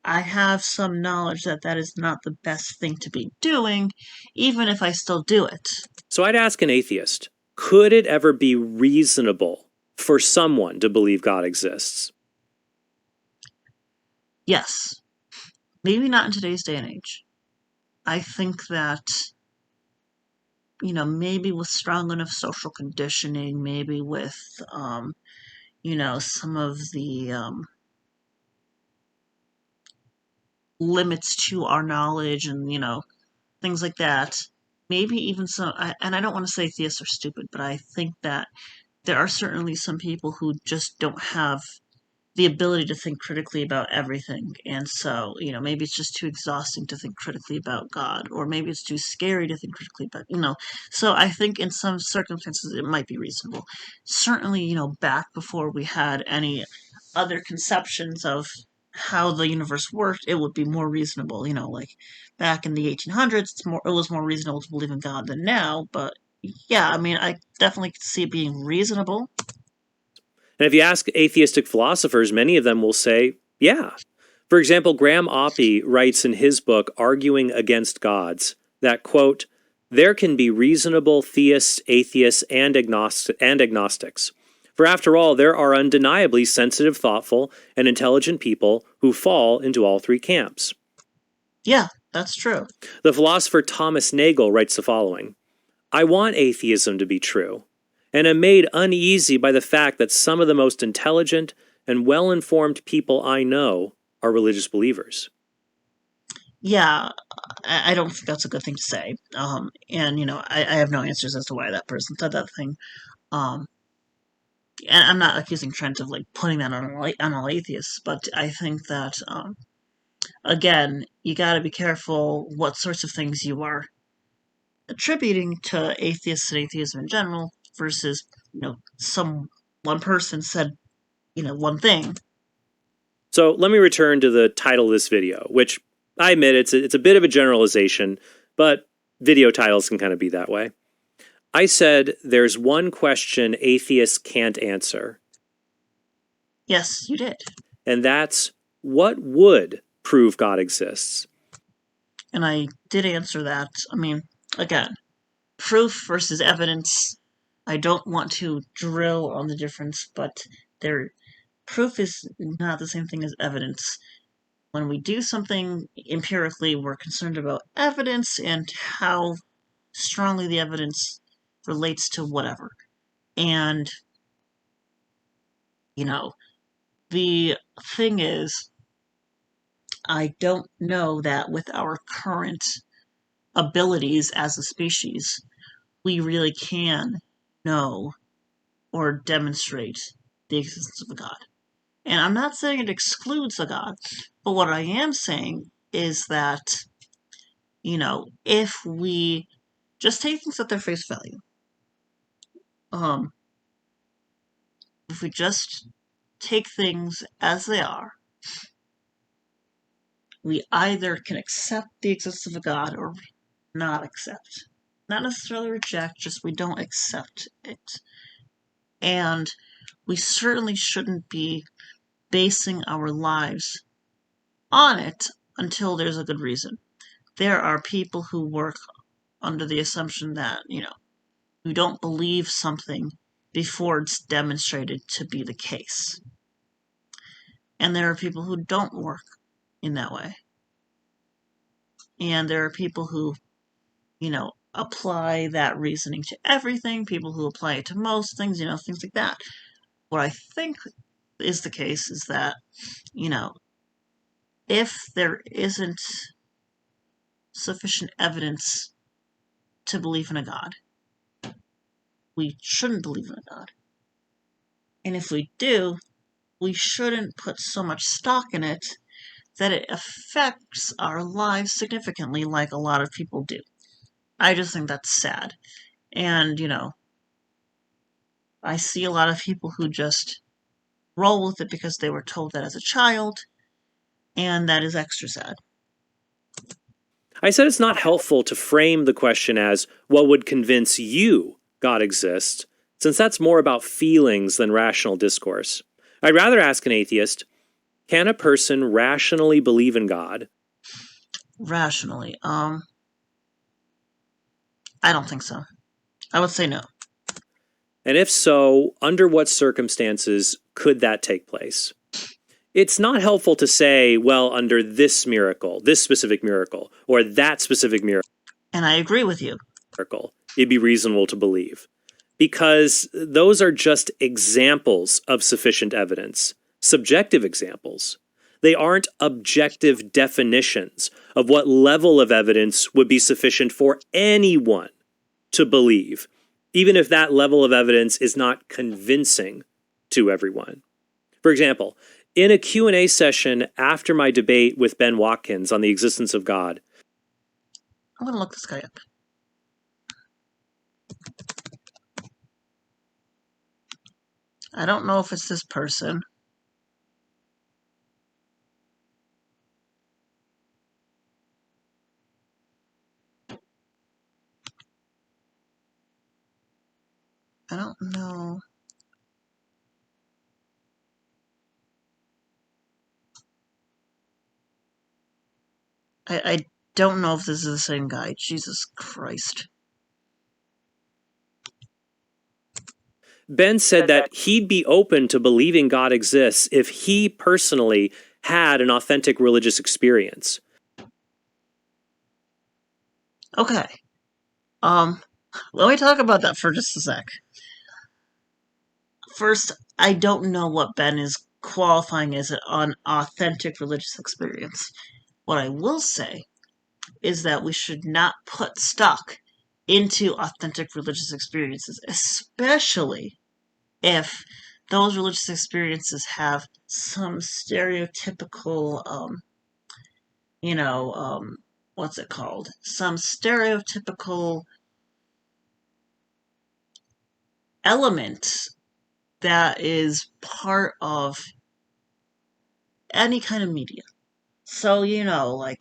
I have some knowledge that that is not the best thing to be doing, even if I still do it. So I'd ask an atheist, could it ever be reasonable for someone to believe God exists? Yes. Maybe not in today's day and age. I think that, maybe with strong enough social conditioning, maybe with, some of the limits to our knowledge and, things like that. Maybe even some, and I don't want to say theists are stupid, but I think that there are certainly some people who just don't have the ability to think critically about everything. And so, maybe it's just too exhausting to think critically about God, or maybe it's too scary to think critically about, So I think in some circumstances it might be reasonable. Certainly, back before we had any other conceptions of how the universe worked, it would be more reasonable. Like back in the 1800s, it was more reasonable to believe in God than now. But yeah, I mean, I definitely could see it being reasonable. And if you ask atheistic philosophers, many of them will say, yeah. For example, Graham Oppy writes in his book, Arguing Against Gods, that, quote, there can be reasonable theists, atheists, and agnostics. For after all, there are undeniably sensitive, thoughtful, and intelligent people who fall into all three camps. Yeah, that's true. The philosopher Thomas Nagel writes the following, I want atheism to be true, and am made uneasy by the fact that some of the most intelligent and well-informed people I know are religious believers. Yeah, I don't think that's a good thing to say. And, I have no answers as to why that person said that thing. And I'm not accusing Trent of, like, putting that on all atheists, but I think that, again, you gotta be careful what sorts of things you are attributing to atheists and atheism in general versus, one person said, one thing. So let me return to the title of this video, which I admit it's a bit of a generalization, but video titles can kind of be that way. I said there's one question atheists can't answer. Yes, you did. And that's what would prove God exists? And I did answer that. I mean, again, proof versus evidence. I don't want to drill on the difference, but proof is not the same thing as evidence. When we do something empirically, we're concerned about evidence and how strongly the evidence relates to whatever. And, the thing is, I don't know that with our current abilities as a species, we really can know or demonstrate the existence of a God. And I'm not saying it excludes a God, but what I am saying is that, if we just take things at their face value, if we just take things as they are, we either can accept the existence of a God or not accept. Not necessarily reject, just we don't accept it. And we certainly shouldn't be basing our lives on it until there's a good reason. There are people who work under the assumption that, you don't believe something before it's demonstrated to be the case. And there are people who don't work in that way. And there are people who, apply that reasoning to everything, people who apply it to most things, things like that. What I think is the case is that, if there isn't sufficient evidence to believe in a God, we shouldn't believe in a God. And if we do, we shouldn't put so much stock in it that it affects our lives significantly like a lot of people do. I just think that's sad. And, I see a lot of people who just roll with it because they were told that as a child, and that is extra sad. I said it's not helpful to frame the question as what would convince you God exists, since that's more about feelings than rational discourse. I'd rather ask an atheist, can a person rationally believe in God? Rationally, I don't think so. I would say no. And if so, under what circumstances could that take place? It's not helpful to say, well, under this miracle, this specific miracle, or that specific miracle. And I agree with you. It'd be reasonable to believe. Because those are just examples of sufficient evidence, subjective examples. They aren't objective definitions of what level of evidence would be sufficient for anyone to believe, even if that level of evidence is not convincing to everyone. For example, in a Q&A session after my debate with Ben Watkins on the existence of God, I'm going to look this guy up. I don't know if it's this person. I don't know. I don't know if this is the same guy. Jesus Christ. Ben said that he'd be open to believing God exists if he personally had an authentic religious experience. Okay. Let me talk about that for just a sec. First, I don't know what Ben is qualifying as an authentic religious experience. What I will say is that we should not put stock into authentic religious experiences, especially if those religious experiences have some stereotypical, what's it called? Some stereotypical element that is part of any kind of media. So, like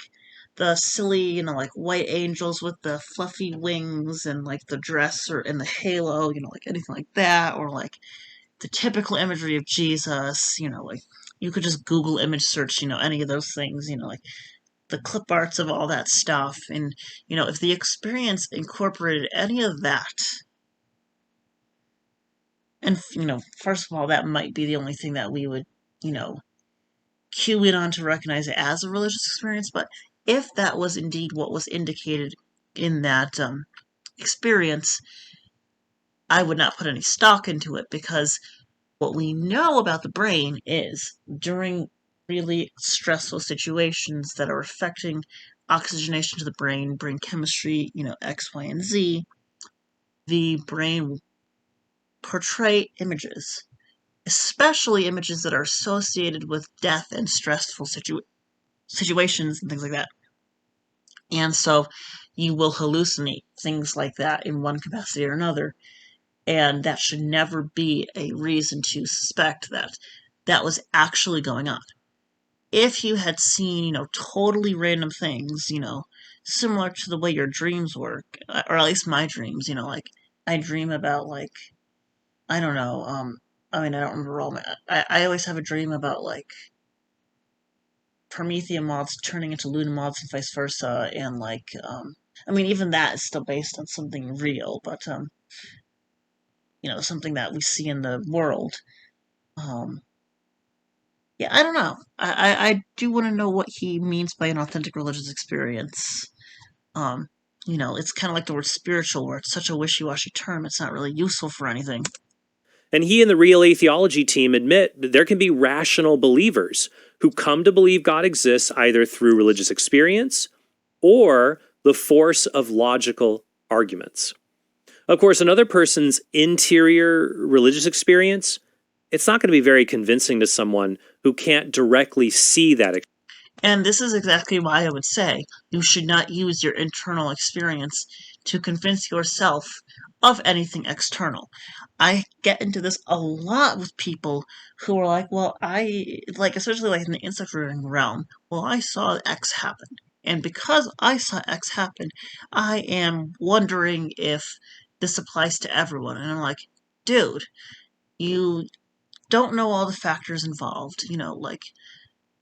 the silly, like white angels with the fluffy wings and like the dress or and the halo, like anything like that, or like the typical imagery of Jesus, like you could just Google image search, any of those things, like the clip arts of all that stuff. And, if the experience incorporated any of that, and, first of all, that might be the only thing that we would, cue in on to recognize it as a religious experience. But if that was indeed what was indicated in that experience, I would not put any stock into it, because what we know about the brain is during really stressful situations that are affecting oxygenation to the brain chemistry, X, Y, and Z, the brain will portray images, especially images that are associated with death and stressful situations and things like that. And so you will hallucinate things like that in one capacity or another. And that should never be a reason to suspect that that was actually going on. If you had seen, totally random things, similar to the way your dreams work, or at least my dreams, like I dream about, like, I don't know, I don't remember all I always have a dream about, like, Promethean moths turning into Luna moths and vice versa, and, like, even that is still based on something real, but, something that we see in the world. Yeah, I don't know. I do want to know what he means by an authentic religious experience. It's kind of like the word spiritual, where it's such a wishy-washy term, it's not really useful for anything. And he and the real atheology team admit that there can be rational believers who come to believe God exists either through religious experience or the force of logical arguments. Of course, another person's interior religious experience, it's not going to be very convincing to someone who can't directly see that. And this is exactly why I would say you should not use your internal experience to convince yourself of anything external. I get into this a lot with people who are like, well, especially like in the insect rearing realm, well, I saw X happen. And because I saw X happen, I am wondering if this applies to everyone. And I'm like, dude, you don't know all the factors involved.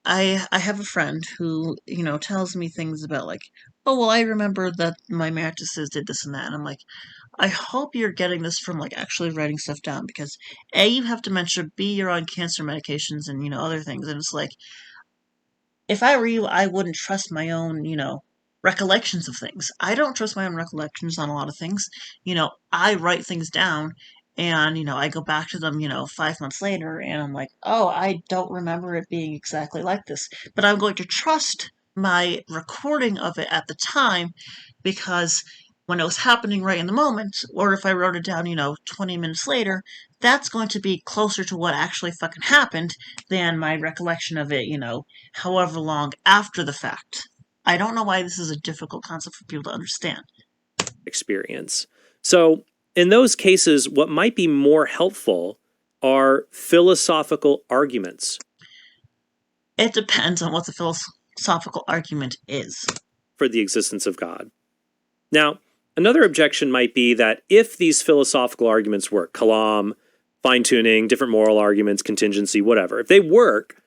I have a friend who, tells me things about, like, oh, well, I remember that my mattresses did this and that. And I'm like, I hope you're getting this from, like, actually writing stuff down, because A, you have dementia, B, you're on cancer medications and, other things. And it's like, if I were you, I wouldn't trust my own, recollections of things. I don't trust my own recollections on a lot of things. I write things down and, I go back to them, 5 months later and I'm like, oh, I don't remember it being exactly like this. But I'm going to trust my recording of it at the time, because when it was happening right in the moment, or if I wrote it down, 20 minutes later, that's going to be closer to what actually fucking happened than my recollection of it, however long after the fact. I don't know why this is a difficult concept for people to understand. Experience. So, in those cases, what might be more helpful are philosophical arguments. It depends on what the philosophical argument is for the existence of God. Now, another objection might be that if these philosophical arguments work, kalam, fine-tuning, different moral arguments, contingency, whatever, if they work,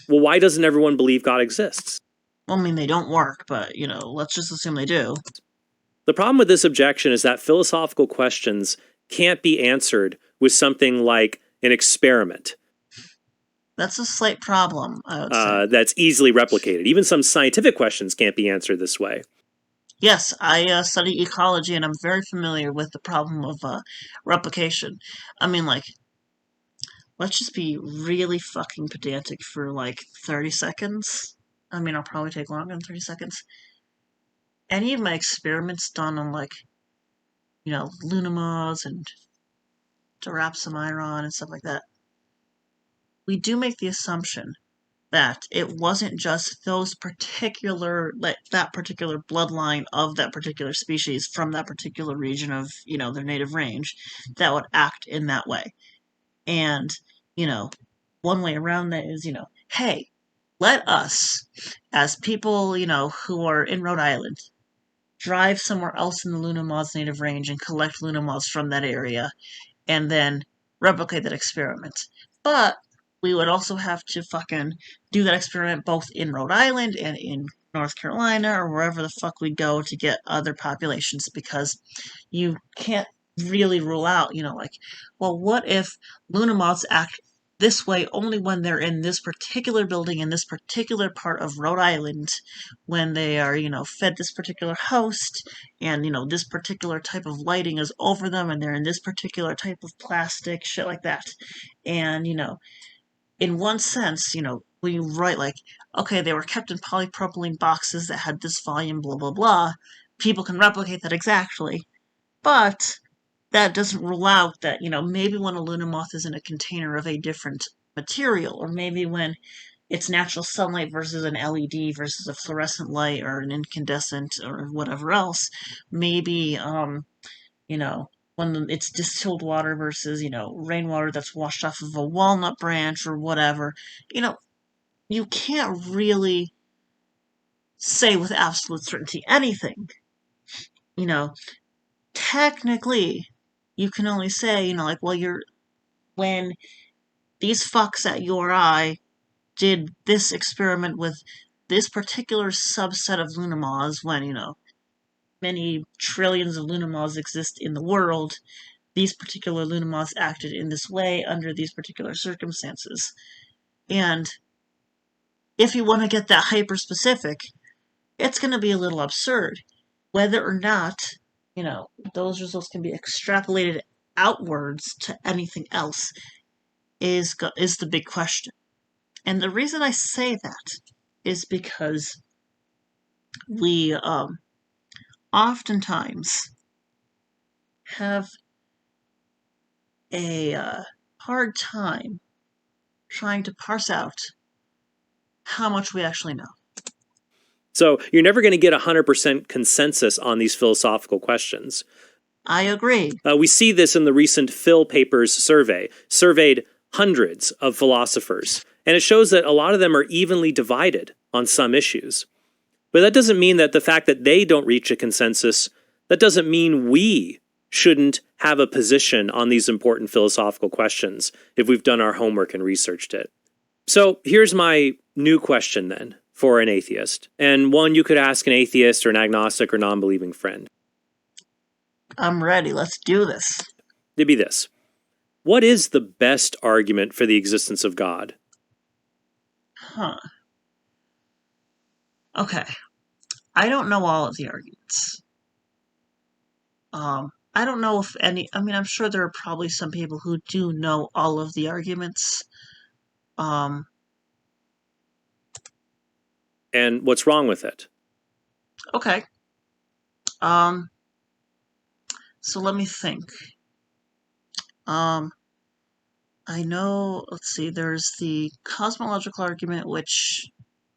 well, why doesn't everyone believe God exists? Well, they don't work, but, let's just assume they do. The problem with this objection is that philosophical questions can't be answered with something like an experiment. That's a slight problem, I would say. That's easily replicated. Even some scientific questions can't be answered this way. Yes, I study ecology, and I'm very familiar with the problem of replication. Let's just be really fucking pedantic for, 30 seconds. I'll probably take longer than 30 seconds. Any of my experiments done on, Luna moths and Dorapsomyron and stuff like that, we do make the assumption that it wasn't just those particular, that particular bloodline of that particular species from that particular region of, their native range that would act in that way. And, one way around that is, hey, let us, as people, who are in Rhode Island, drive somewhere else in the Luna moth's native range and collect Luna moths from that area and then replicate that experiment. But we would also have to fucking do that experiment both in Rhode Island and in North Carolina or wherever the fuck we go to get other populations, because you can't really rule out, like, well, what if Luna moths act this way only when they're in this particular building in this particular part of Rhode Island, when they are, fed this particular host, and, this particular type of lighting is over them, and they're in this particular type of plastic, shit like that. And, in one sense, when you write, like, okay, they were kept in polypropylene boxes that had this volume, blah, blah, blah, people can replicate that exactly. But that doesn't rule out that, maybe when a Luna moth is in a container of a different material, or maybe when it's natural sunlight versus an LED versus a fluorescent light or an incandescent or whatever else, maybe, when it's distilled water versus, rainwater that's washed off of a walnut branch or whatever, you can't really say with absolute certainty anything. Technically, you can only say, when these fucks at URI did this experiment with this particular subset of Luna moths, when, many trillions of Luna moths exist in the world, these particular Luna moths acted in this way under these particular circumstances. And if you want to get that hyper-specific, it's going to be a little absurd. Whether or not, those results can be extrapolated outwards to anything else is the big question. And the reason I say that is because we oftentimes have a hard time trying to parse out how much we actually know. So you're never going to get 100% consensus on these philosophical questions. I agree. We see this in the recent Phil Papers survey, surveyed hundreds of philosophers, and it shows that a lot of them are evenly divided on some issues. But that doesn't mean that the fact that they don't reach a consensus, that doesn't mean we shouldn't have a position on these important philosophical questions if we've done our homework and researched it. So here's my new question then for an atheist, and one you could ask an atheist or an agnostic or non-believing friend. I'm ready. Let's do this. It'd be this. What is the best argument for the existence of God? Okay. I don't know all of the arguments. I don't know if any... I'm sure there are probably some people who do know all of the arguments. And what's wrong with it? Okay. So let me think. I know, let's see, there's the cosmological argument, which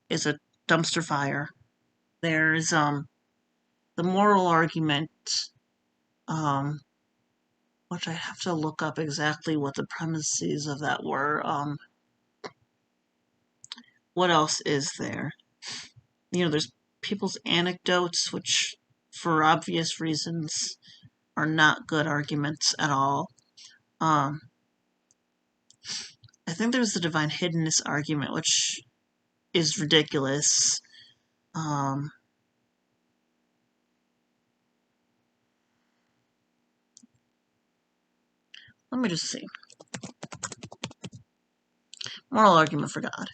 is a dumpster fire. There's, the moral argument, which I have to look up exactly what the premises of that were. What else is there? There's people's anecdotes, which, for obvious reasons, are not good arguments at all. I think there's the divine hiddenness argument, which is ridiculous. Let me just see. Moral argument for God.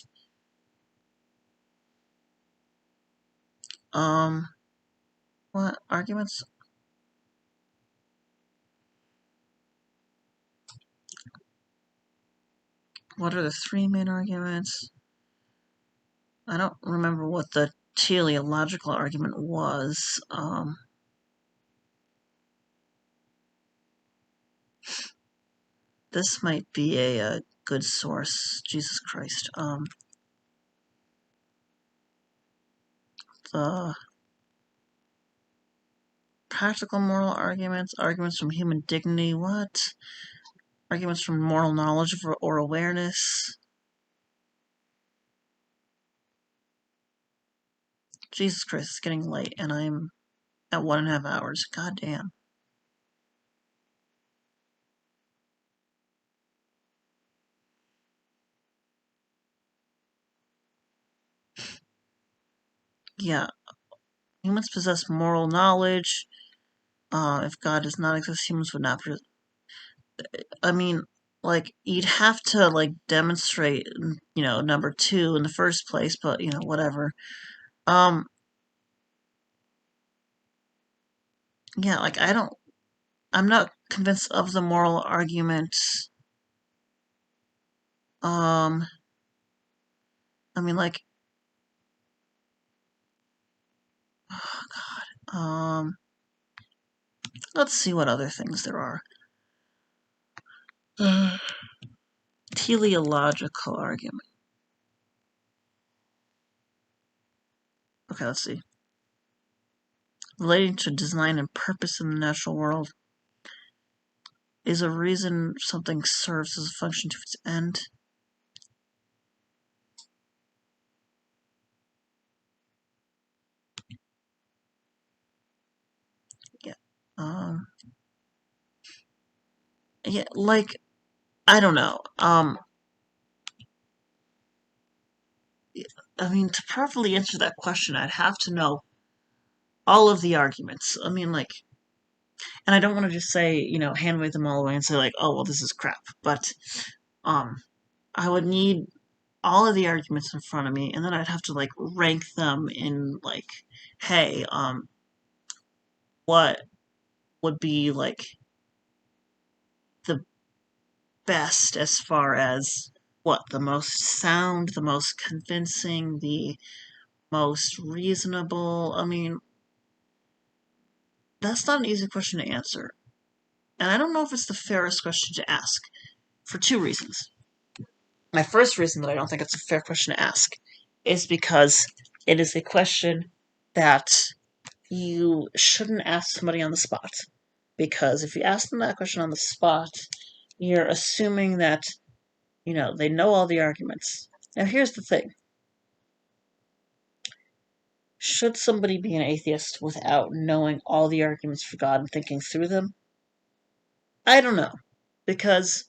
What arguments? What are the three main arguments? I don't remember what the teleological argument was. This might be a good source. Jesus Christ. The practical moral arguments, arguments from human dignity, what? Arguments from moral knowledge or awareness. Jesus Christ, it's getting late, and I'm at 1.5 hours. God damn. yeah, humans possess moral knowledge. If God does not exist, humans would not. I mean, like, you'd have to, like, demonstrate, number 2 in the first place, but, whatever. Yeah, like, I'm not convinced of the moral argument. I mean, like, oh, God. Let's see what other things there are. Teleological argument. Okay, let's see. Relating to design and purpose in the natural world is a reason something serves as a function to its end. Yeah. Yeah, like, I don't know. I mean, to properly answer that question, I'd have to know all of the arguments. I mean, like, and I don't want to just say, hand wave them all away and say, like, oh, well, this is crap. But, I would need all of the arguments in front of me, and then I'd have to, like, rank them in, like, hey, what would be, like, the best as far as what, the most sound, the most convincing, the most reasonable? I mean, that's not an easy question to answer. And I don't know if it's the fairest question to ask, for 2 reasons. My first reason that I don't think it's a fair question to ask is because it is a question that you shouldn't ask somebody on the spot. Because if you ask them that question on the spot, you're assuming that, they know all the arguments. Now, here's the thing. Should somebody be an atheist without knowing all the arguments for God and thinking through them? I don't know. Because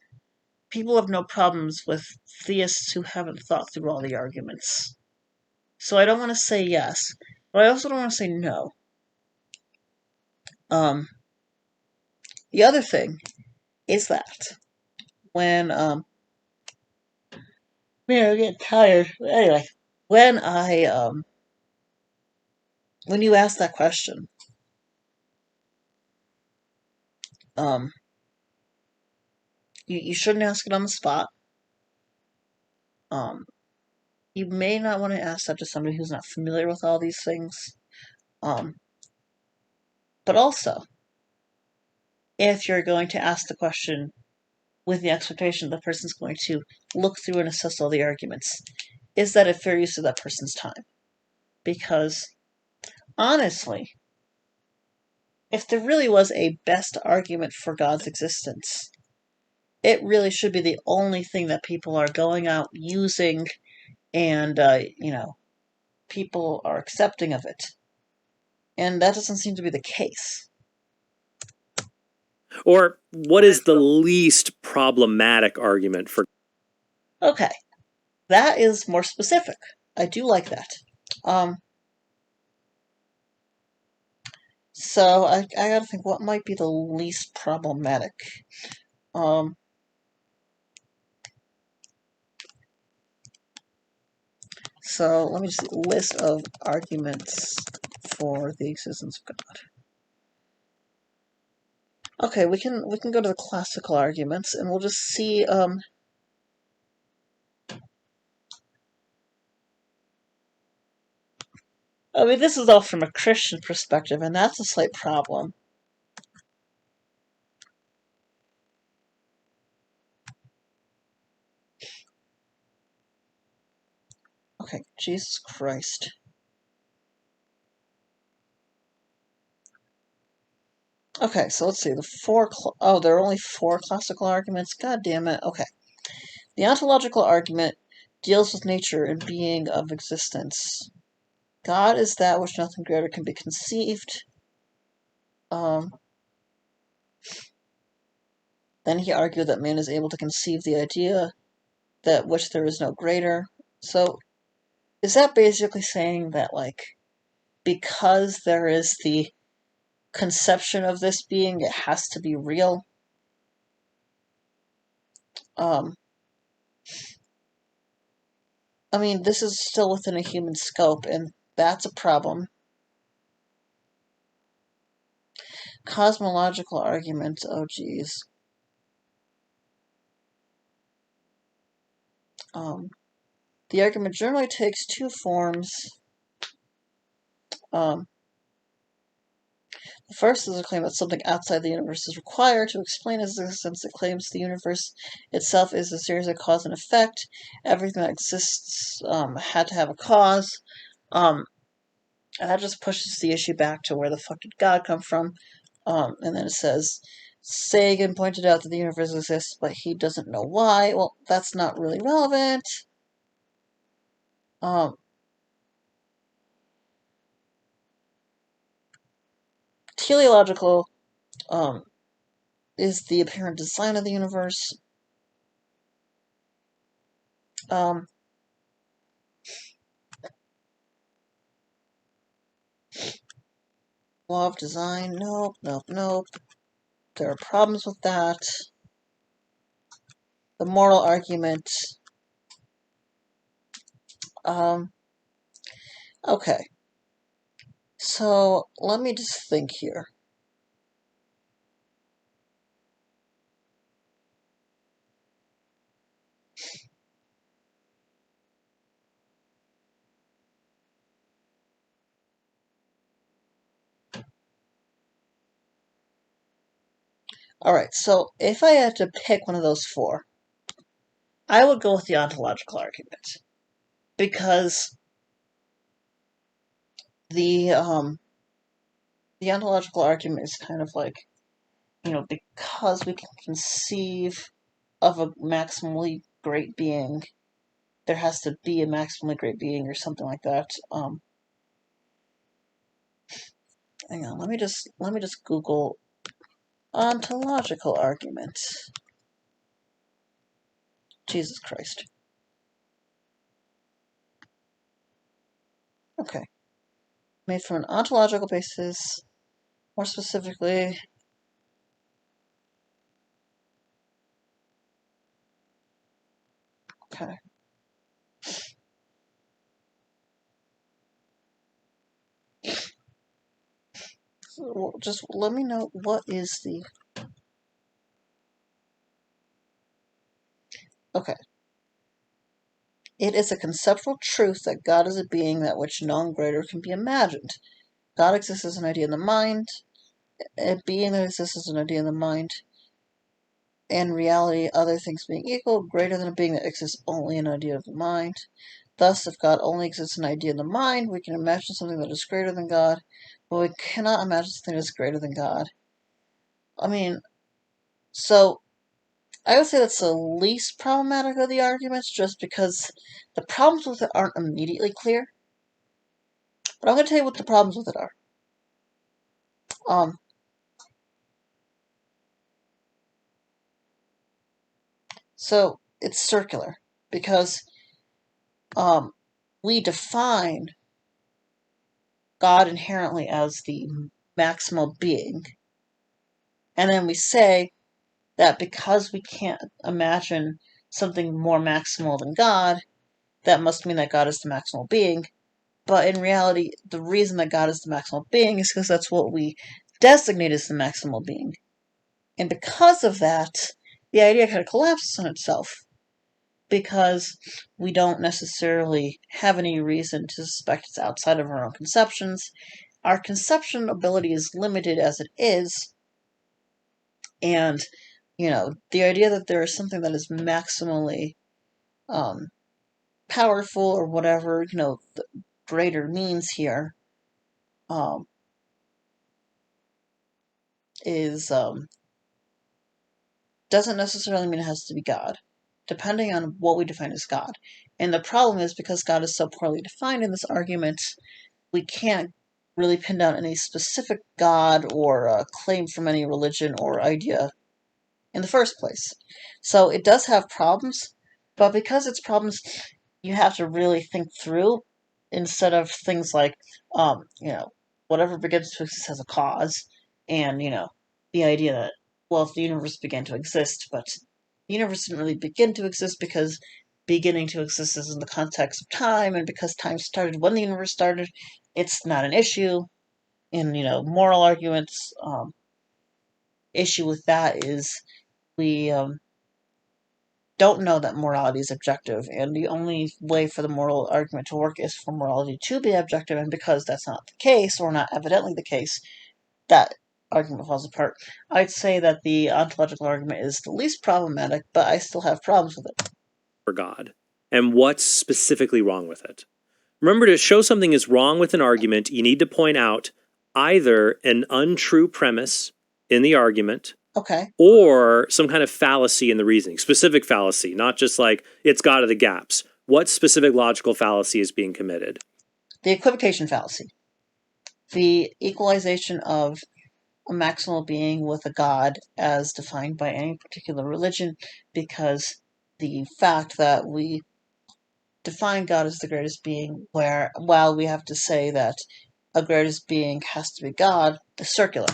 people have no problems with theists who haven't thought through all the arguments. So I don't want to say yes, but I also don't want to say no. The other thing is that when, man, I'm getting tired. Anyway, when you ask that question, you shouldn't ask it on the spot. You may not want to ask that to somebody who's not familiar with all these things. But also, if you're going to ask the question with the expectation the person's going to look through and assess all the arguments, is that a fair use of that person's time? Because, honestly, if there really was a best argument for God's existence, it really should be the only thing that people are going out using and, people are accepting of it. And that doesn't seem to be the case. Or what is the least problematic argument for? Okay, that is more specific. I do like that. So I gotta think, what might be the least problematic? So let me just see, list of arguments for the existence of God. Okay, we can go to the classical arguments, and we'll just see. I mean, this is all from a Christian perspective, and that's a slight problem. Okay, Jesus Christ. Okay, so let's see. There are only 4 classical arguments? God damn it. Okay. The ontological argument deals with nature and being of existence. God is that which nothing greater can be conceived. Then he argued that man is able to conceive the idea that which there is no greater. So, is that basically saying that, like, because there is the conception of this being, it has to be real. I mean, this is still within a human scope, and that's a problem. Cosmological argument, oh geez. The argument generally takes two forms. The first is a claim that something outside the universe is required to explain its existence. It claims the universe itself is a series of cause and effect. Everything that exists had to have a cause. And that just pushes the issue back to where the fuck did God come from? And then it says, Sagan pointed out that the universe exists, but he doesn't know why. Well, that's not really relevant. Teleological is the apparent design of the universe. Law of design, nope. There are problems with that. The moral argument. Okay. So, let me just think here. Alright, so if I had to pick one of those four, I would go with the ontological argument. Because the ontological argument is kind of like, because we can conceive of a maximally great being, there has to be a maximally great being or something like that. Hang on, let me just Google ontological argument. Jesus Christ. Okay. Made from an ontological basis, more specifically, okay. So just let me know what is the... Okay. It is a conceptual truth that God is a being that which none greater can be imagined. God exists as an idea in the mind. A being that exists as an idea in the mind, and reality, other things being equal, greater than a being that exists only in an idea of the mind. Thus, if God only exists in an idea in the mind, we can imagine something that is greater than God, but we cannot imagine something that is greater than God. I mean, so I would say that's the least problematic of the arguments, just because the problems with it aren't immediately clear. But I'm going to tell you what the problems with it are. So it's circular, because we define God inherently as the maximal being, and then we say that because we can't imagine something more maximal than God, that must mean that God is the maximal being. But in reality, the reason that God is the maximal being is because that's what we designate as the maximal being. And because of that, the idea kind of collapses on itself, because we don't necessarily have any reason to suspect it's outside of our own conceptions. Our conception ability is limited as it is, and, the idea that there is something that is maximally powerful, or whatever, the greater means here, doesn't necessarily mean it has to be God, depending on what we define as God. And the problem is, because God is so poorly defined in this argument, we can't really pin down any specific God or claim from any religion or idea in the first place. So it does have problems, but because it's problems you have to really think through, instead of things like, whatever begins to exist has a cause, and, the idea that, well, if the universe began to exist, but the universe didn't really begin to exist because beginning to exist is in the context of time, and because time started when the universe started, it's not an issue. In, moral arguments, issue with that is we don't know that morality is objective, and the only way for the moral argument to work is for morality to be objective, and because that's not the case, or not evidently the case, that argument falls apart. I'd say that the ontological argument is the least problematic, but I still have problems with it. For God, and what's specifically wrong with it. Remember, to show something is wrong with an argument, you need to point out either an untrue premise in the argument, okay, or some kind of fallacy in the reasoning, specific fallacy, not just like it's God of the gaps. What specific logical fallacy is being committed? The equivocation fallacy. The equalization of a maximal being with a god as defined by any particular religion, because the fact that we define God as the greatest being, while we have to say that a greatest being has to be God, is circular.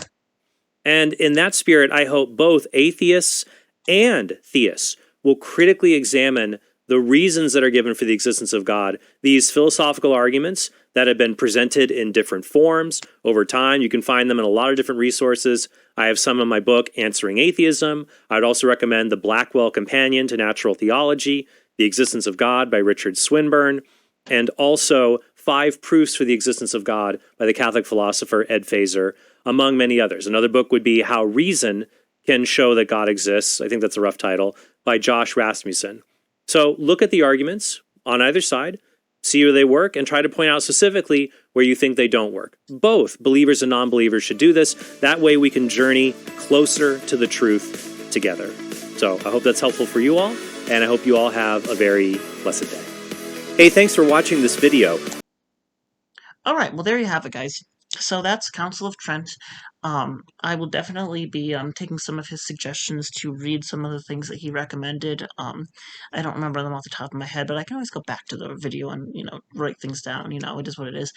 And in that spirit, I hope both atheists and theists will critically examine the reasons that are given for the existence of God, these philosophical arguments that have been presented in different forms over time. You can find them in a lot of different resources. I have some in my book, Answering Atheism. I'd also recommend the Blackwell Companion to Natural Theology, The Existence of God by Richard Swinburne, and also 5 Proofs for the Existence of God by the Catholic philosopher Ed Feser, among many others. Another book would be How Reason Can Show That God Exists. I think that's a rough title, by Josh Rasmussen. So look at the arguments on either side, see where they work, and try to point out specifically where you think they don't work. Both believers and non-believers should do this. That way we can journey closer to the truth together. So I hope that's helpful for you all, and I hope you all have a very blessed day. Hey, thanks for watching this video. All right, well, there you have it, guys. So that's Counsel of Trent. I will definitely be taking some of his suggestions to read some of the things that he recommended. I don't remember them off the top of my head, but I can always go back to the video and, write things down. It is what it is.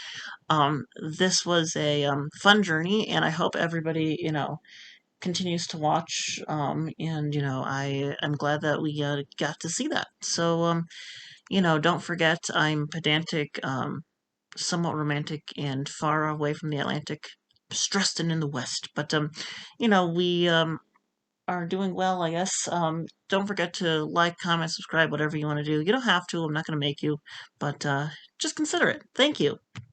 This was a fun journey, and I hope everybody, continues to watch. And, I am glad that we got to see that. So, don't forget, I'm pedantic, somewhat romantic, and far away from the Atlantic, stressed and in the West. But, we are doing well, I guess. Don't forget to like, comment, subscribe, whatever you want to do. You don't have to. I'm not going to make you. But just consider it. Thank you.